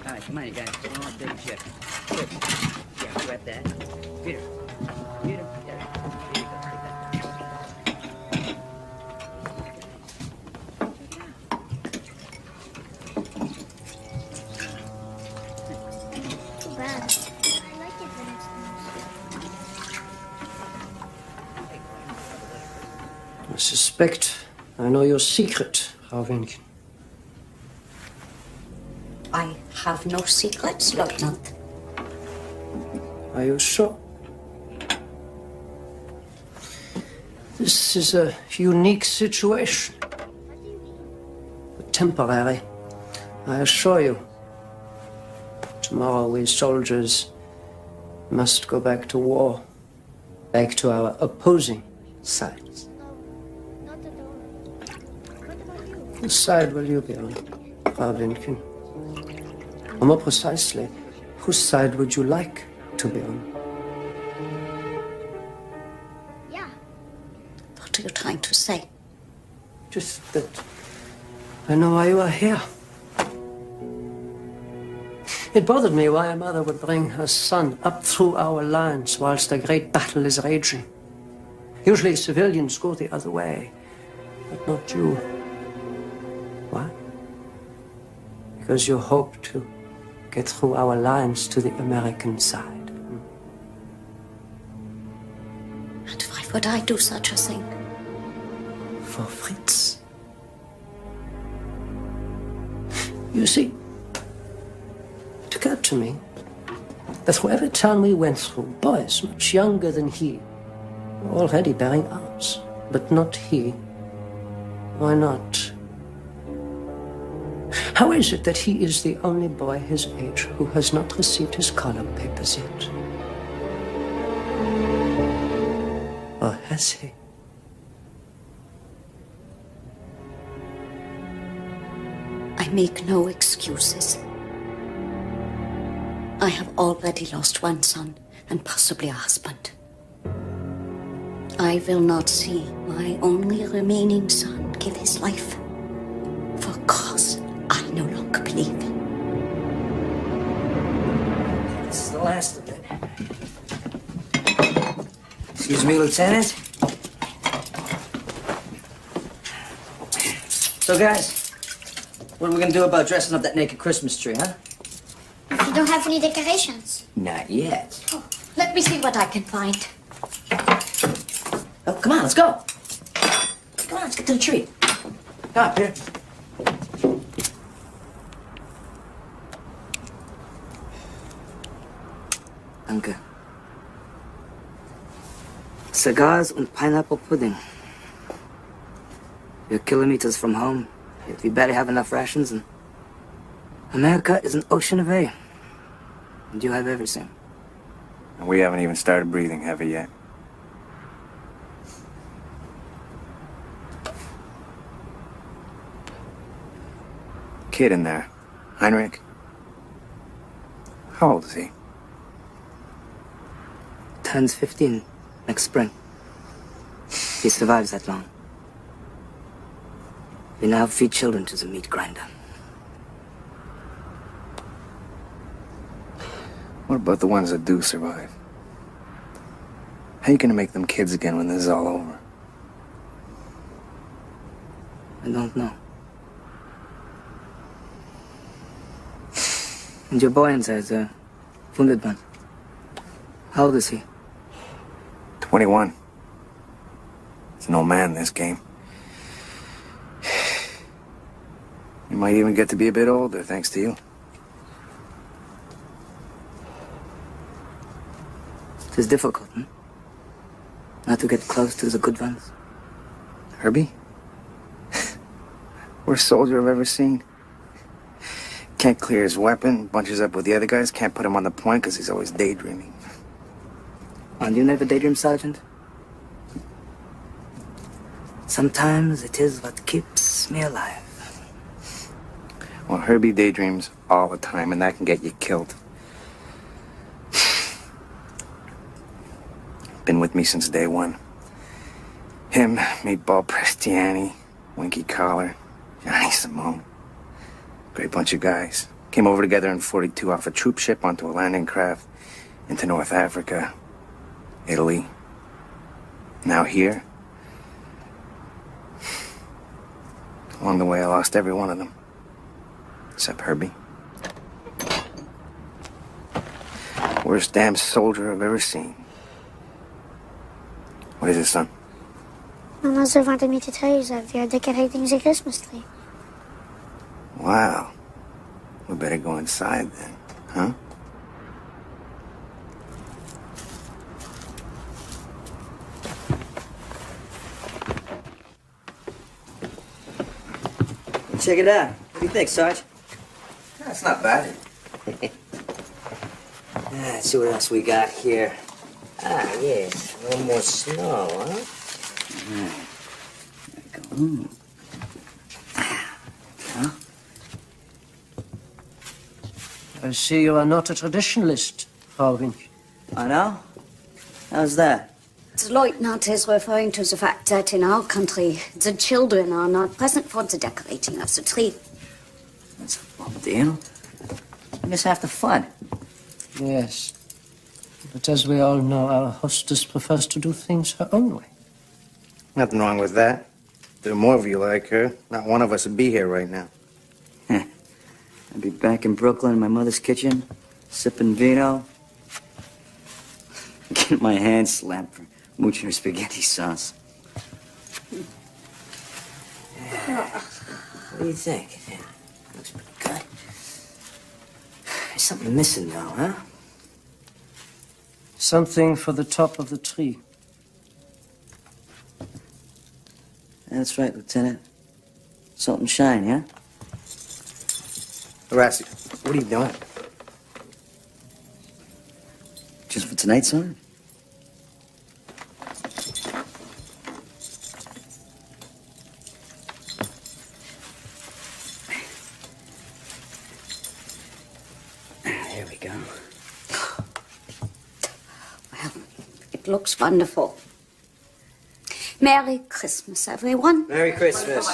right, come on, you guys. One more big chip. Good. Yeah, grab that. Peter. Peter. Yeah. Here you go. Take that. Too bad. I like it when it's I suspect I know your secret, Frau Winken. I have no secrets, Lieutenant. Are you sure? This is a unique situation. But temporary, I assure you. Tomorrow we soldiers must go back to war, back to our opposing sides. not at all. What about you? Whose side will you be on, Frau Winken? Or more precisely, whose side would you like to be on? Yeah. What are you trying to say? Just that I know why you are here. It bothered me why a mother would bring her son up through our lines whilst a great battle is raging. Usually civilians go the other way, but not you. Why? Because you hope to get through our lines to the American side. And why would I do such a thing? For Fritz. You see, it occurred to me that through every town we went through, boys much younger than he were already bearing arms, but not he. Why not? How is it that he is the only boy his age who has not received his collar papers yet? Or has he? I make no excuses. I have already lost one son and possibly a husband. I will not see my only remaining son give his life for a cause I no longer believe in. This is the last of it. Excuse me, Lieutenant. So, guys, what are we gonna do about dressing up that naked Christmas tree, huh? If you don't have any decorations. Not yet. Oh, let me see what I can find. Oh, come on, let's go. Come on, let's get to the tree. Come on, Peter. Danke. Cigars and pineapple pudding. We're kilometers from home, yet we barely have enough rations, and America is an ocean of hay. And you have everything. And we haven't even started breathing heavy yet. Kid in there, Heinrich. How old is he? Turns 15 next spring. He survives that long. We now feed children to the meat grinder. What about the ones that do survive? How you gonna make them kids again when this is all over? I don't know. And your boy inside, the wounded one. How old is he? 21. He's an old man in this game. He might even get to be a bit older, thanks to you. It is difficult, not to get close to the good ones. Herbie? Worst soldier I've ever seen. Can't clear his weapon, bunches up with the other guys, can't put him on the point because he's always daydreaming. And you never daydream, Sergeant? Sometimes it is what keeps me alive. Well, Herbie daydreams all the time, and that can get you killed. Been with me since day one. Him, Meatball Prestiani, Winky Collar, Johnny Simone. Great bunch of guys. Came over together in 42 off a troop ship onto a landing craft into North Africa, Italy. Now here. Along the way, I lost every one of them. Except Herbie. Worst damn soldier I've ever seen. What is it, son? My mother wanted me to tell you that we are decorating the Christmas tree. Wow. We better go inside then, huh? Check it out. What do you think, Sarge? That's not bad. Let's see what else we got here. Ah, yes. A little more snow, huh? There you go. Huh? I see you are not a traditionalist, Frau Winch. I know. How's that? The Lieutenant is referring to the fact that in our country, the children are not present for the decorating of the tree. That's a bum deal. You miss half the fun. Yes. But as we all know, our hostess prefers to do things her own way. Nothing wrong with that. If there were more of you like her, not one of us would be here right now. I'd be back in Brooklyn in my mother's kitchen, sipping vino, getting my hands slapped for mooching her spaghetti sauce. What do you think? Yeah, looks pretty good. There's something missing though, huh? Something for the top of the tree. That's right, Lieutenant. Salt and shine, yeah? Horacio, what are you doing? Just for tonight, son? There we go. Well, it looks wonderful. Merry Christmas, everyone. Merry Christmas.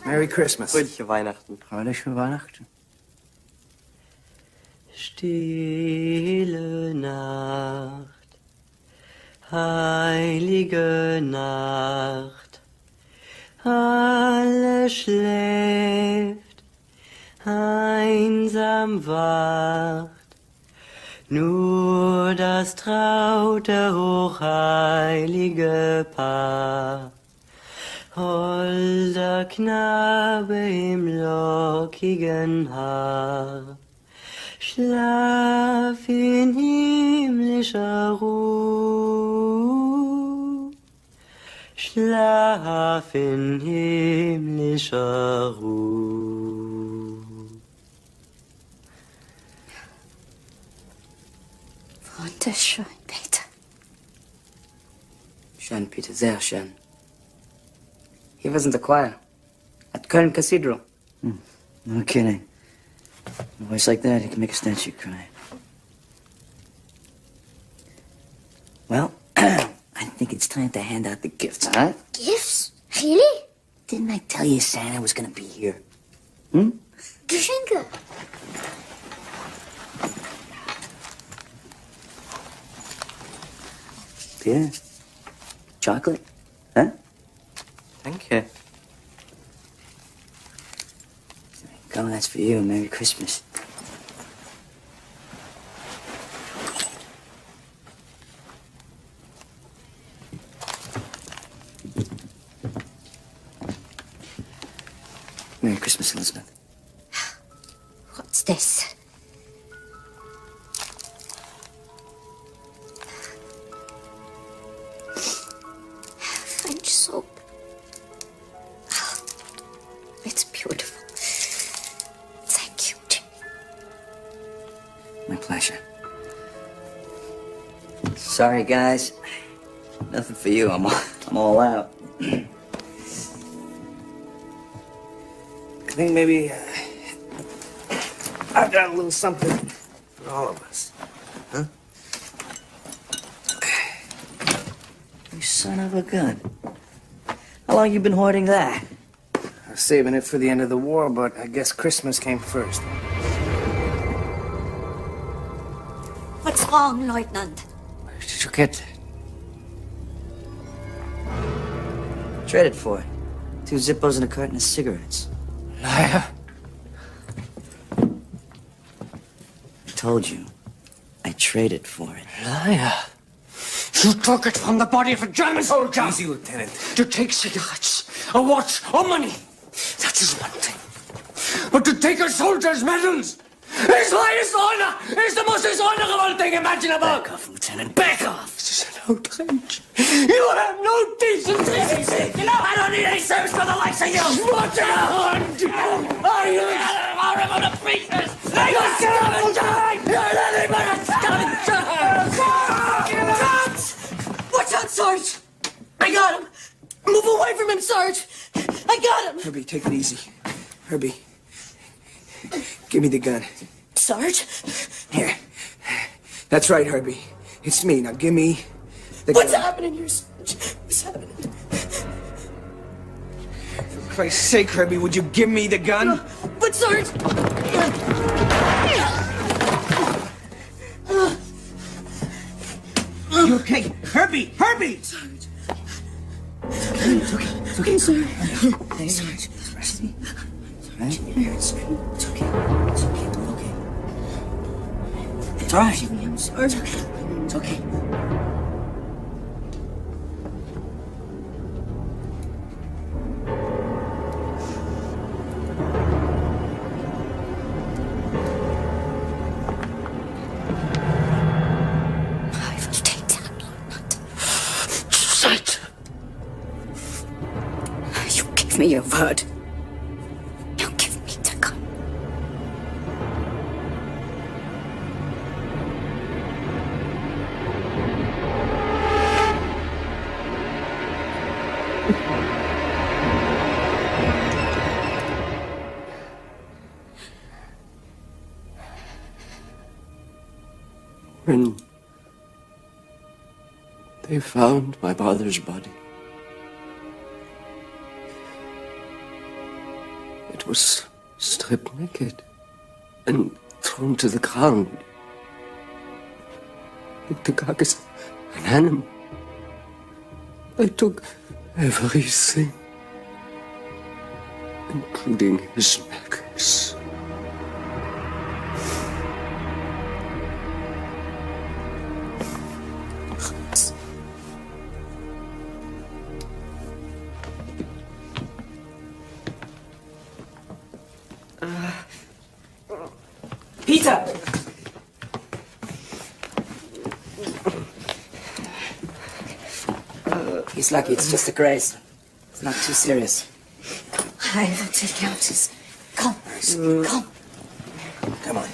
Merry Christmas. Fröhliche Weihnachten. Fröhliche Weihnachten. Stille Nacht, heilige Nacht, alles schläft, einsam wacht, nur das traute, hochheilige Paar. Holder Knabe im lockigen Haar, schlaf in himmlischer Ruhe, schlaf in himmlischer Ruhe. Wunderschön, Peter. Schön, Peter, sehr schön. He was in the choir at Köln Cathedral. No kidding. A voice like that, he can make a statue cry. Well, I think it's time to hand out the gifts, huh? Gifts? Really? Didn't I tell you Santa was gonna be here? Geschenke. Peter? Chocolate? Huh? Danke. Come, that's for you. Merry Christmas. Merry Christmas, Elizabeth. What's this? French soap. It's beautiful. Thank you, Jimmy. My pleasure. Sorry, guys. Nothing for you. I'm all out. I think maybe I've got a little something for all of us. Huh? You son of a gun. How long you been hoarding that? I was saving it for the end of the war, but I guess Christmas came first. What's wrong, Lieutenant? Where did you get that? Traded for it. 2 Zippos and a carton of cigarettes. Liar. I told you. I traded for it. Liar. You took it from the body of a German soldier. Easy, Lieutenant. To take cigarettes, a watch, or money, that is one thing. But to take a soldier's medals, his highest honor, is the most dishonorable thing imaginable. Back off, Lieutenant. Back off! This is an outrage. You have no decency. I don't need any service for the likes of you. What a hunt! Are you horrible to pieces? Like a scavenger! You're nothing but a scavenger! Watch out, Sarge! I got him! Move away from him, Sarge! I got him! Herbie, take it easy. Herbie, give me the gun. Sarge? Here. That's right, Herbie. It's me. Now give me the What's gun. happening here, Sarge? What's happening? For Christ's sake, Herbie, would you give me the gun? But Sarge! You okay? Herbie! Herbie! Sarge. It's okay. It's okay. Sorry. Hey, Sarge, just rest me. Right? It's okay. It's okay. It's okay. Okay. It's all right. I'm sorry. It's okay. It's okay. Give me your word. Now give me the gun. When they found my father's body, it was stripped naked and thrown to the ground. They took Hug as an animal. They took everything, including his necklace. Peter! He's lucky. It's just a graze. It's not too serious. I will take out his coppers. Come. Come on.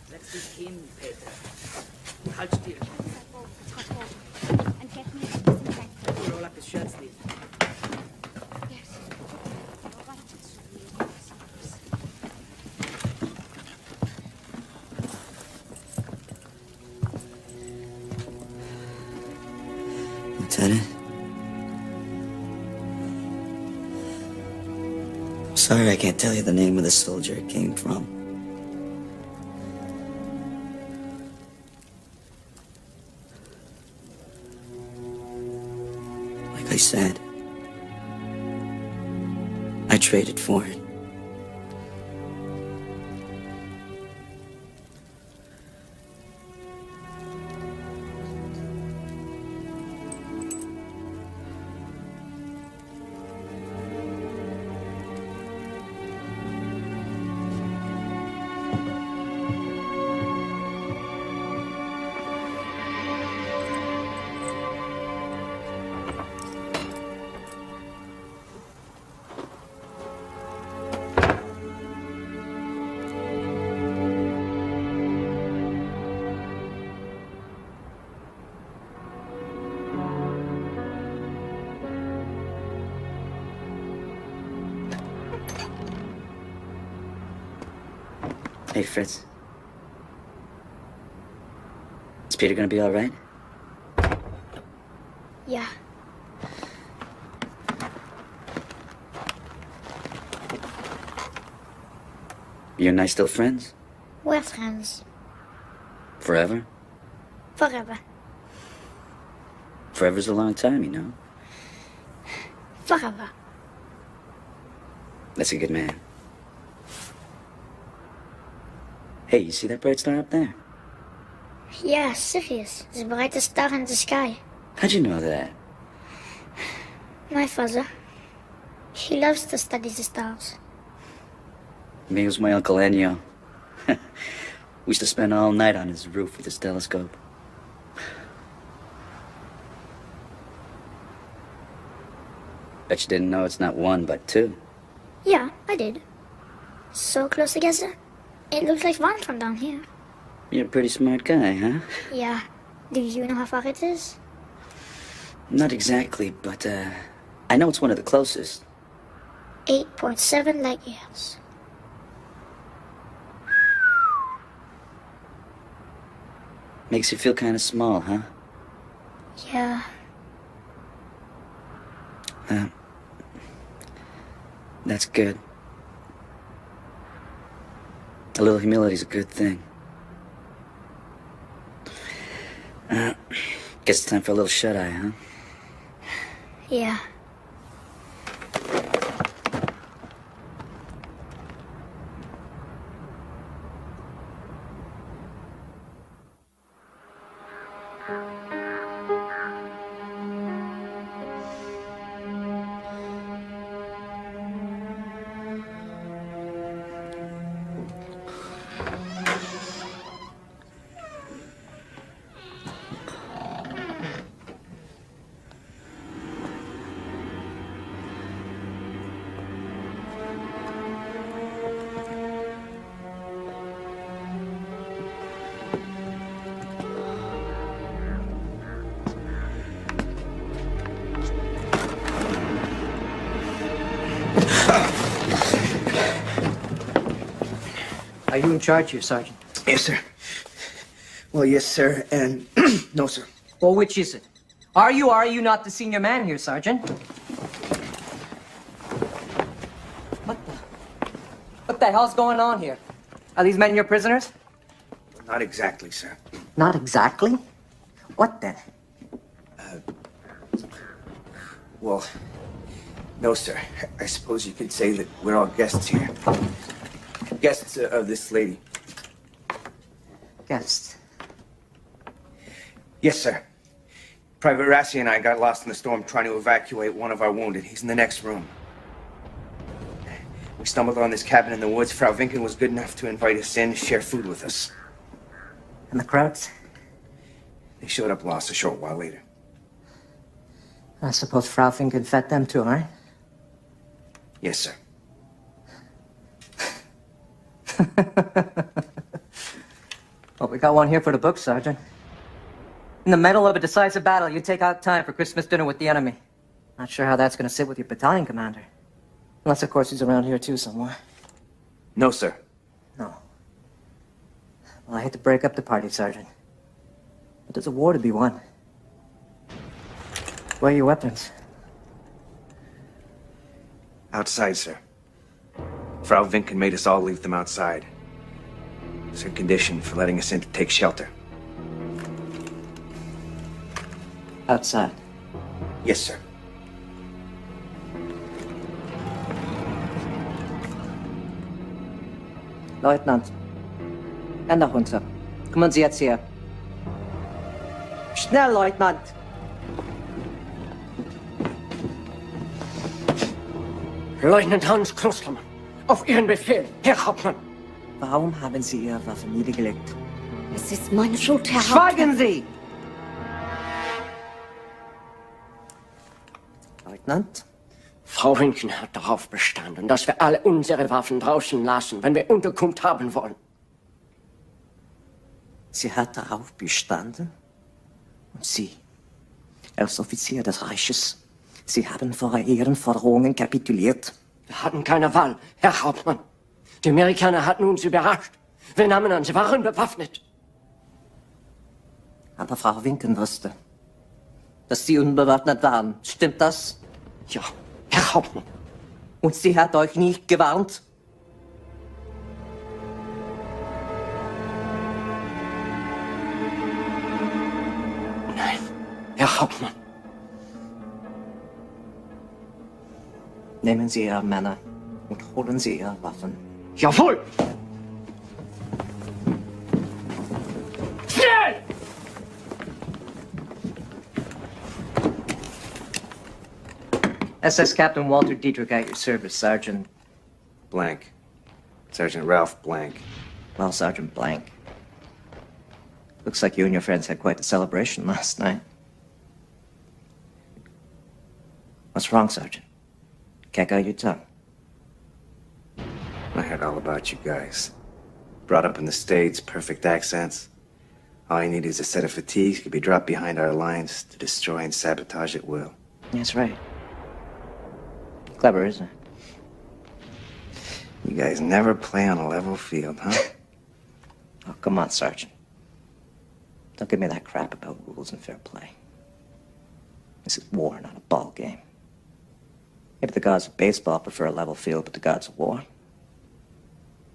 Let's begin, Peter. Halt still. Roll up his shirt sleeve. Is that it? I'm sorry I can't tell you the name of the soldier it came from. Like I said, I traded for it. Hey, Fritz. Is Peter gonna be all right? Yeah. You and I still friends? We're friends. Forever? Forever. Forever's a long time, you know. Forever. That's a good man. Hey, you see that bright star up there? Yeah, Sirius, the brightest star in the sky. How'd you know that? My father. He loves to study the stars. Me was my Uncle Ennio. We used to spend all night on his roof with his telescope. Bet you didn't know it's not one, but two. Yeah, I did. So close together. It looks like one from down here. You're a pretty smart guy, huh? Yeah. Do you know how far it is? Not exactly, but, I know it's one of the closest. 8.7 light years. Makes you feel kind of small, huh? Yeah. That's good. A little humility's a good thing. Guess it's time for a little shut-eye, huh? Yeah. Are you in charge here, Sergeant? Yes, sir. Well, yes, sir, and no, sir. Well, which is it? Are you or are you not the senior man here, Sergeant? What the hell's going on here? Are these men your prisoners? Not exactly, sir. Not exactly? What then? Well, no, sir. I suppose you could say that we're all guests here. Guests of this lady. Guests? Yes, sir. Private Rassi and I got lost in the storm trying to evacuate one of our wounded. He's in the next room. We stumbled on this cabin in the woods. Frau Vinken was good enough to invite us in, share food with us. And the Krauts? They showed up lost a short while later. I suppose Frau Vinken fed them too, right? Yes, sir. Well, we got one here for the book, Sergeant. In the middle of a decisive battle, you take out time for Christmas dinner with the enemy. Not sure how that's going to sit with your battalion commander. Unless, of course, he's around here too somewhere. No, sir. No. Well, I hate to break up the party, Sergeant. But there's a war to be won. Where are your weapons? Outside, sir. Frau Vinken made us all leave them outside. It's her condition for letting us in to take shelter. Outside? Yes, sir. Leutnant. Hände runter. Kommen Sie jetzt her. Schnell, Leutnant! Leutnant Hans Klostermann, auf Ihren Befehl, Herr Hauptmann. Warum haben Sie Ihre Waffe niedergelegt? Es ist meine Schuld, Herr Schweigen Sie! Leutnant? Frau Vinken hat darauf bestanden, dass wir alle unsere Waffen draußen lassen, wenn wir Unterkunft haben wollen. Sie hat darauf bestanden? Und Sie, als Offizier des Reiches, Sie haben vor Ihren Forderungen kapituliert. Wir hatten keine Wahl, Herr Hauptmann. Die Amerikaner hatten uns überrascht. Wir nahmen an, sie waren bewaffnet. Aber Frau Vinken wusste, dass Sie unbewaffnet waren. Stimmt das? Ja, Herr Hauptmann. Und sie hat euch nicht gewarnt? Nein, Herr Hauptmann. Nehmen Sie Ihre Männer und holen Sie Ihre Waffen. Jawohl! Schnell! SS Captain Walter Dietrich at your service, Sergeant. Blank. Sergeant Ralph Blank. Well, Sergeant Blank. Looks like you and your friends had quite the celebration last night. What's wrong, Sergeant? Can't guide your tongue. I heard all about you guys. Brought up in the States, perfect accents. All you need is a set of fatigues could be dropped behind our lines to destroy and sabotage at will. That's right. Clever, isn't it? You guys never play on a level field, huh? Oh, come on, Sergeant. Don't give me that crap about rules and fair play. This is war, not a ball game. Maybe the gods of baseball prefer a level field, but the gods of war,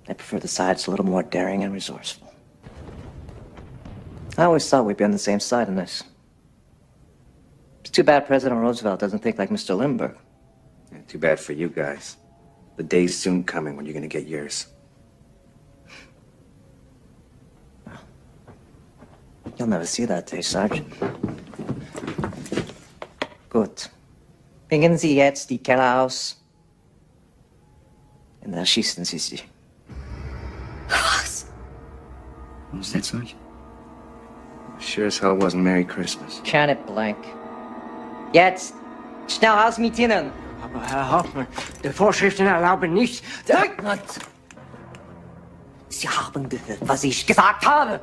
they prefer the sides a little more daring and resourceful. I always thought we'd be on the same side in this. Too bad President Roosevelt doesn't think like Mr. Lindbergh. Yeah, too bad for you guys. The day's soon coming when you're gonna get yours. You'll never see that day, Sergeant. Gut. Bringen Sie jetzt die Keller aus. Und erschießen Sie sie. Was? Was that, Sergeant? Sure as hell wasn't Merry Christmas. Janet Blank. Jetzt! Schnell raus mit Ihnen! Aber Herr Hauptmann, die Vorschriften erlauben nicht... Leutnant! Sie haben gehört, was ich gesagt habe!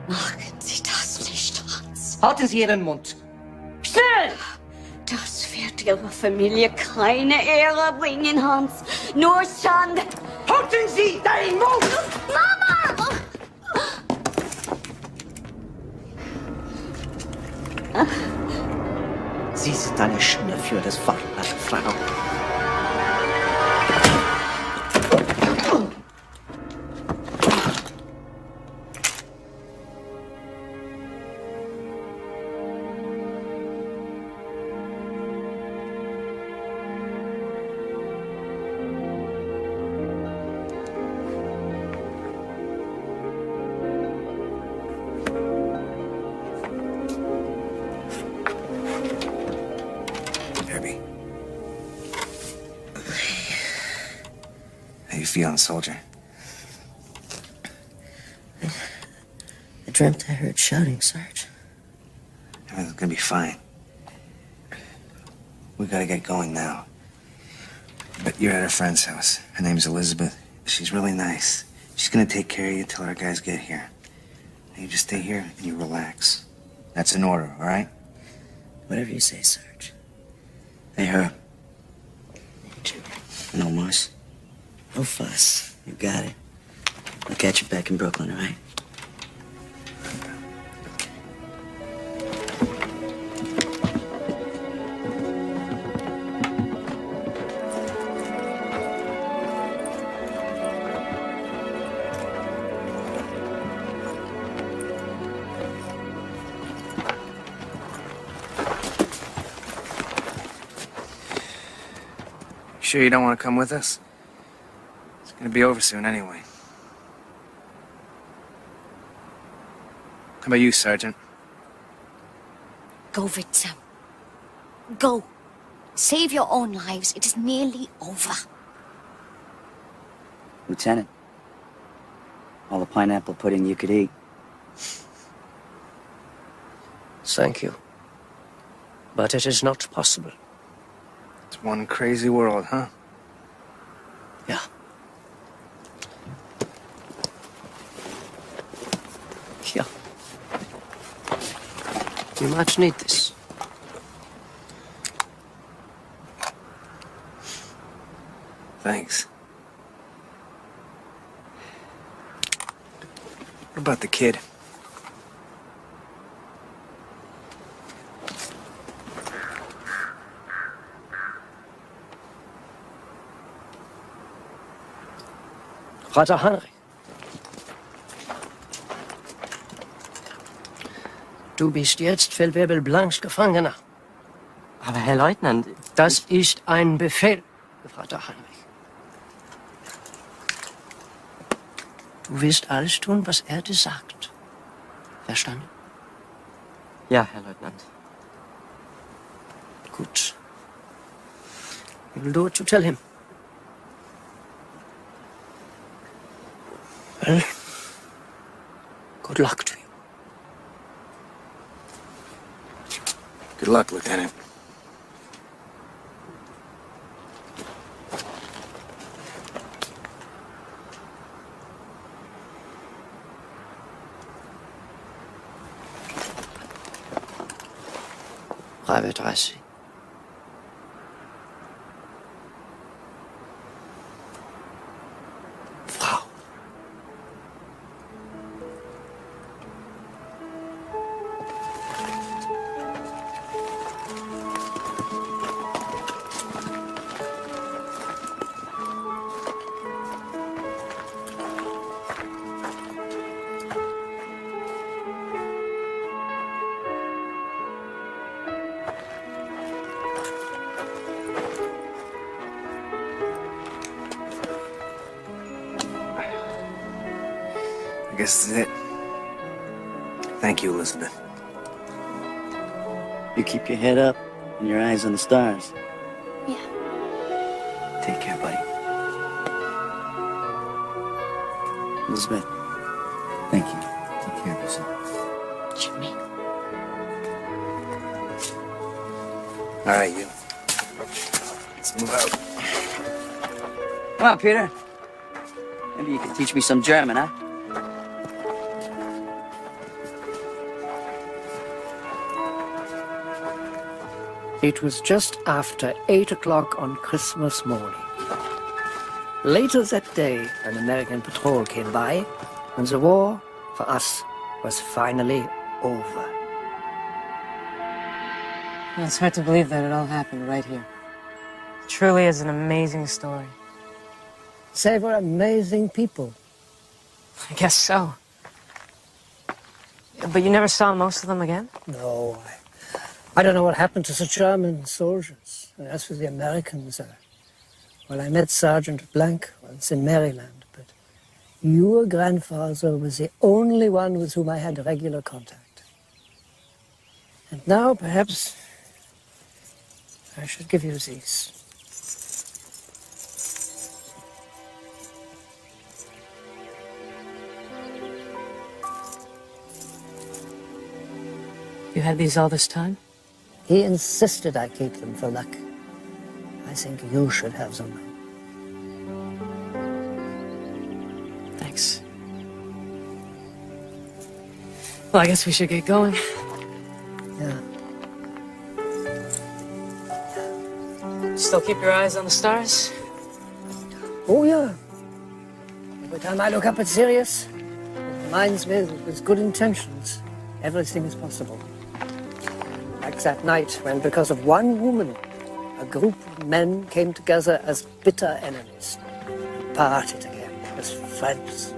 Machen Sie das nicht, Hans. Halten Sie Ihren Mund! Schnell! Das wird Ihrer Familie keine Ehre bringen, Hans. Nur Schande. Halten Sie deinen Mund! Mama! Sie sind eine Schande für das Vaterland, Frau. How you feeling, soldier? I dreamt I heard shouting, Sarge. Everything's gonna be fine. We gotta get going now. But you're at her friend's house. Her name's Elizabeth. She's really nice. She's gonna take care of you till our guys get here. And you just stay here and you relax. That's an order, all right? Whatever you say, Sarge. Hey, her. Jim. No muss. No fuss. You got it. I'll catch you back in Brooklyn, all right? Sure you don't want to come with us? It's gonna be over soon anyway. How about you, Sergeant? Go, Ritzer. Go. Save your own lives. It is nearly over. Lieutenant, all the pineapple pudding you could eat. Thank you. But it is not possible. It's one crazy world, huh? Yeah. Here. You might need this. Thanks. What about the kid? Vater Heinrich. Du bist jetzt Feldwebel Blancs Gefangener. Aber Herr Leutnant... Das ist ein Befehl, Vater Heinrich. Du wirst alles tun, was er dir sagt. Verstanden? Ja, Herr Leutnant. Gut. You will do what you tell him. Well, good luck to you. Good luck, Lieutenant. Private Reise. Frau. I guess this is it. Thank you, Elizabeth. You keep your head up and your eyes on the stars. Yeah. Take care, buddy. Elizabeth, thank you. Take care of yourself. Jimmy. All right, you. Let's move out. Come on, Peter. Maybe you can teach me some German, huh? It was just after 8 o'clock on Christmas morning. Later that day, an American patrol came by, and the war, for us, was finally over. Yeah, it's hard to believe that it all happened right here. It truly is an amazing story. They were amazing people. I guess so. But you never saw most of them again? No, I don't know what happened to the German soldiers. And as for the Americans, well, I met Sergeant Blank once in Maryland, but your grandfather was the only one with whom I had regular contact. And now, perhaps, I should give you these. You had these all this time? He insisted I keep them for luck. I think you should have them now. Thanks. Well, I guess we should get going. Yeah. Still keep your eyes on the stars? Oh, yeah. Every time I look up at Sirius, it reminds me that with good intentions, everything is possible. Like that night when, because of one woman, a group of men came together as bitter enemies and parted again as friends.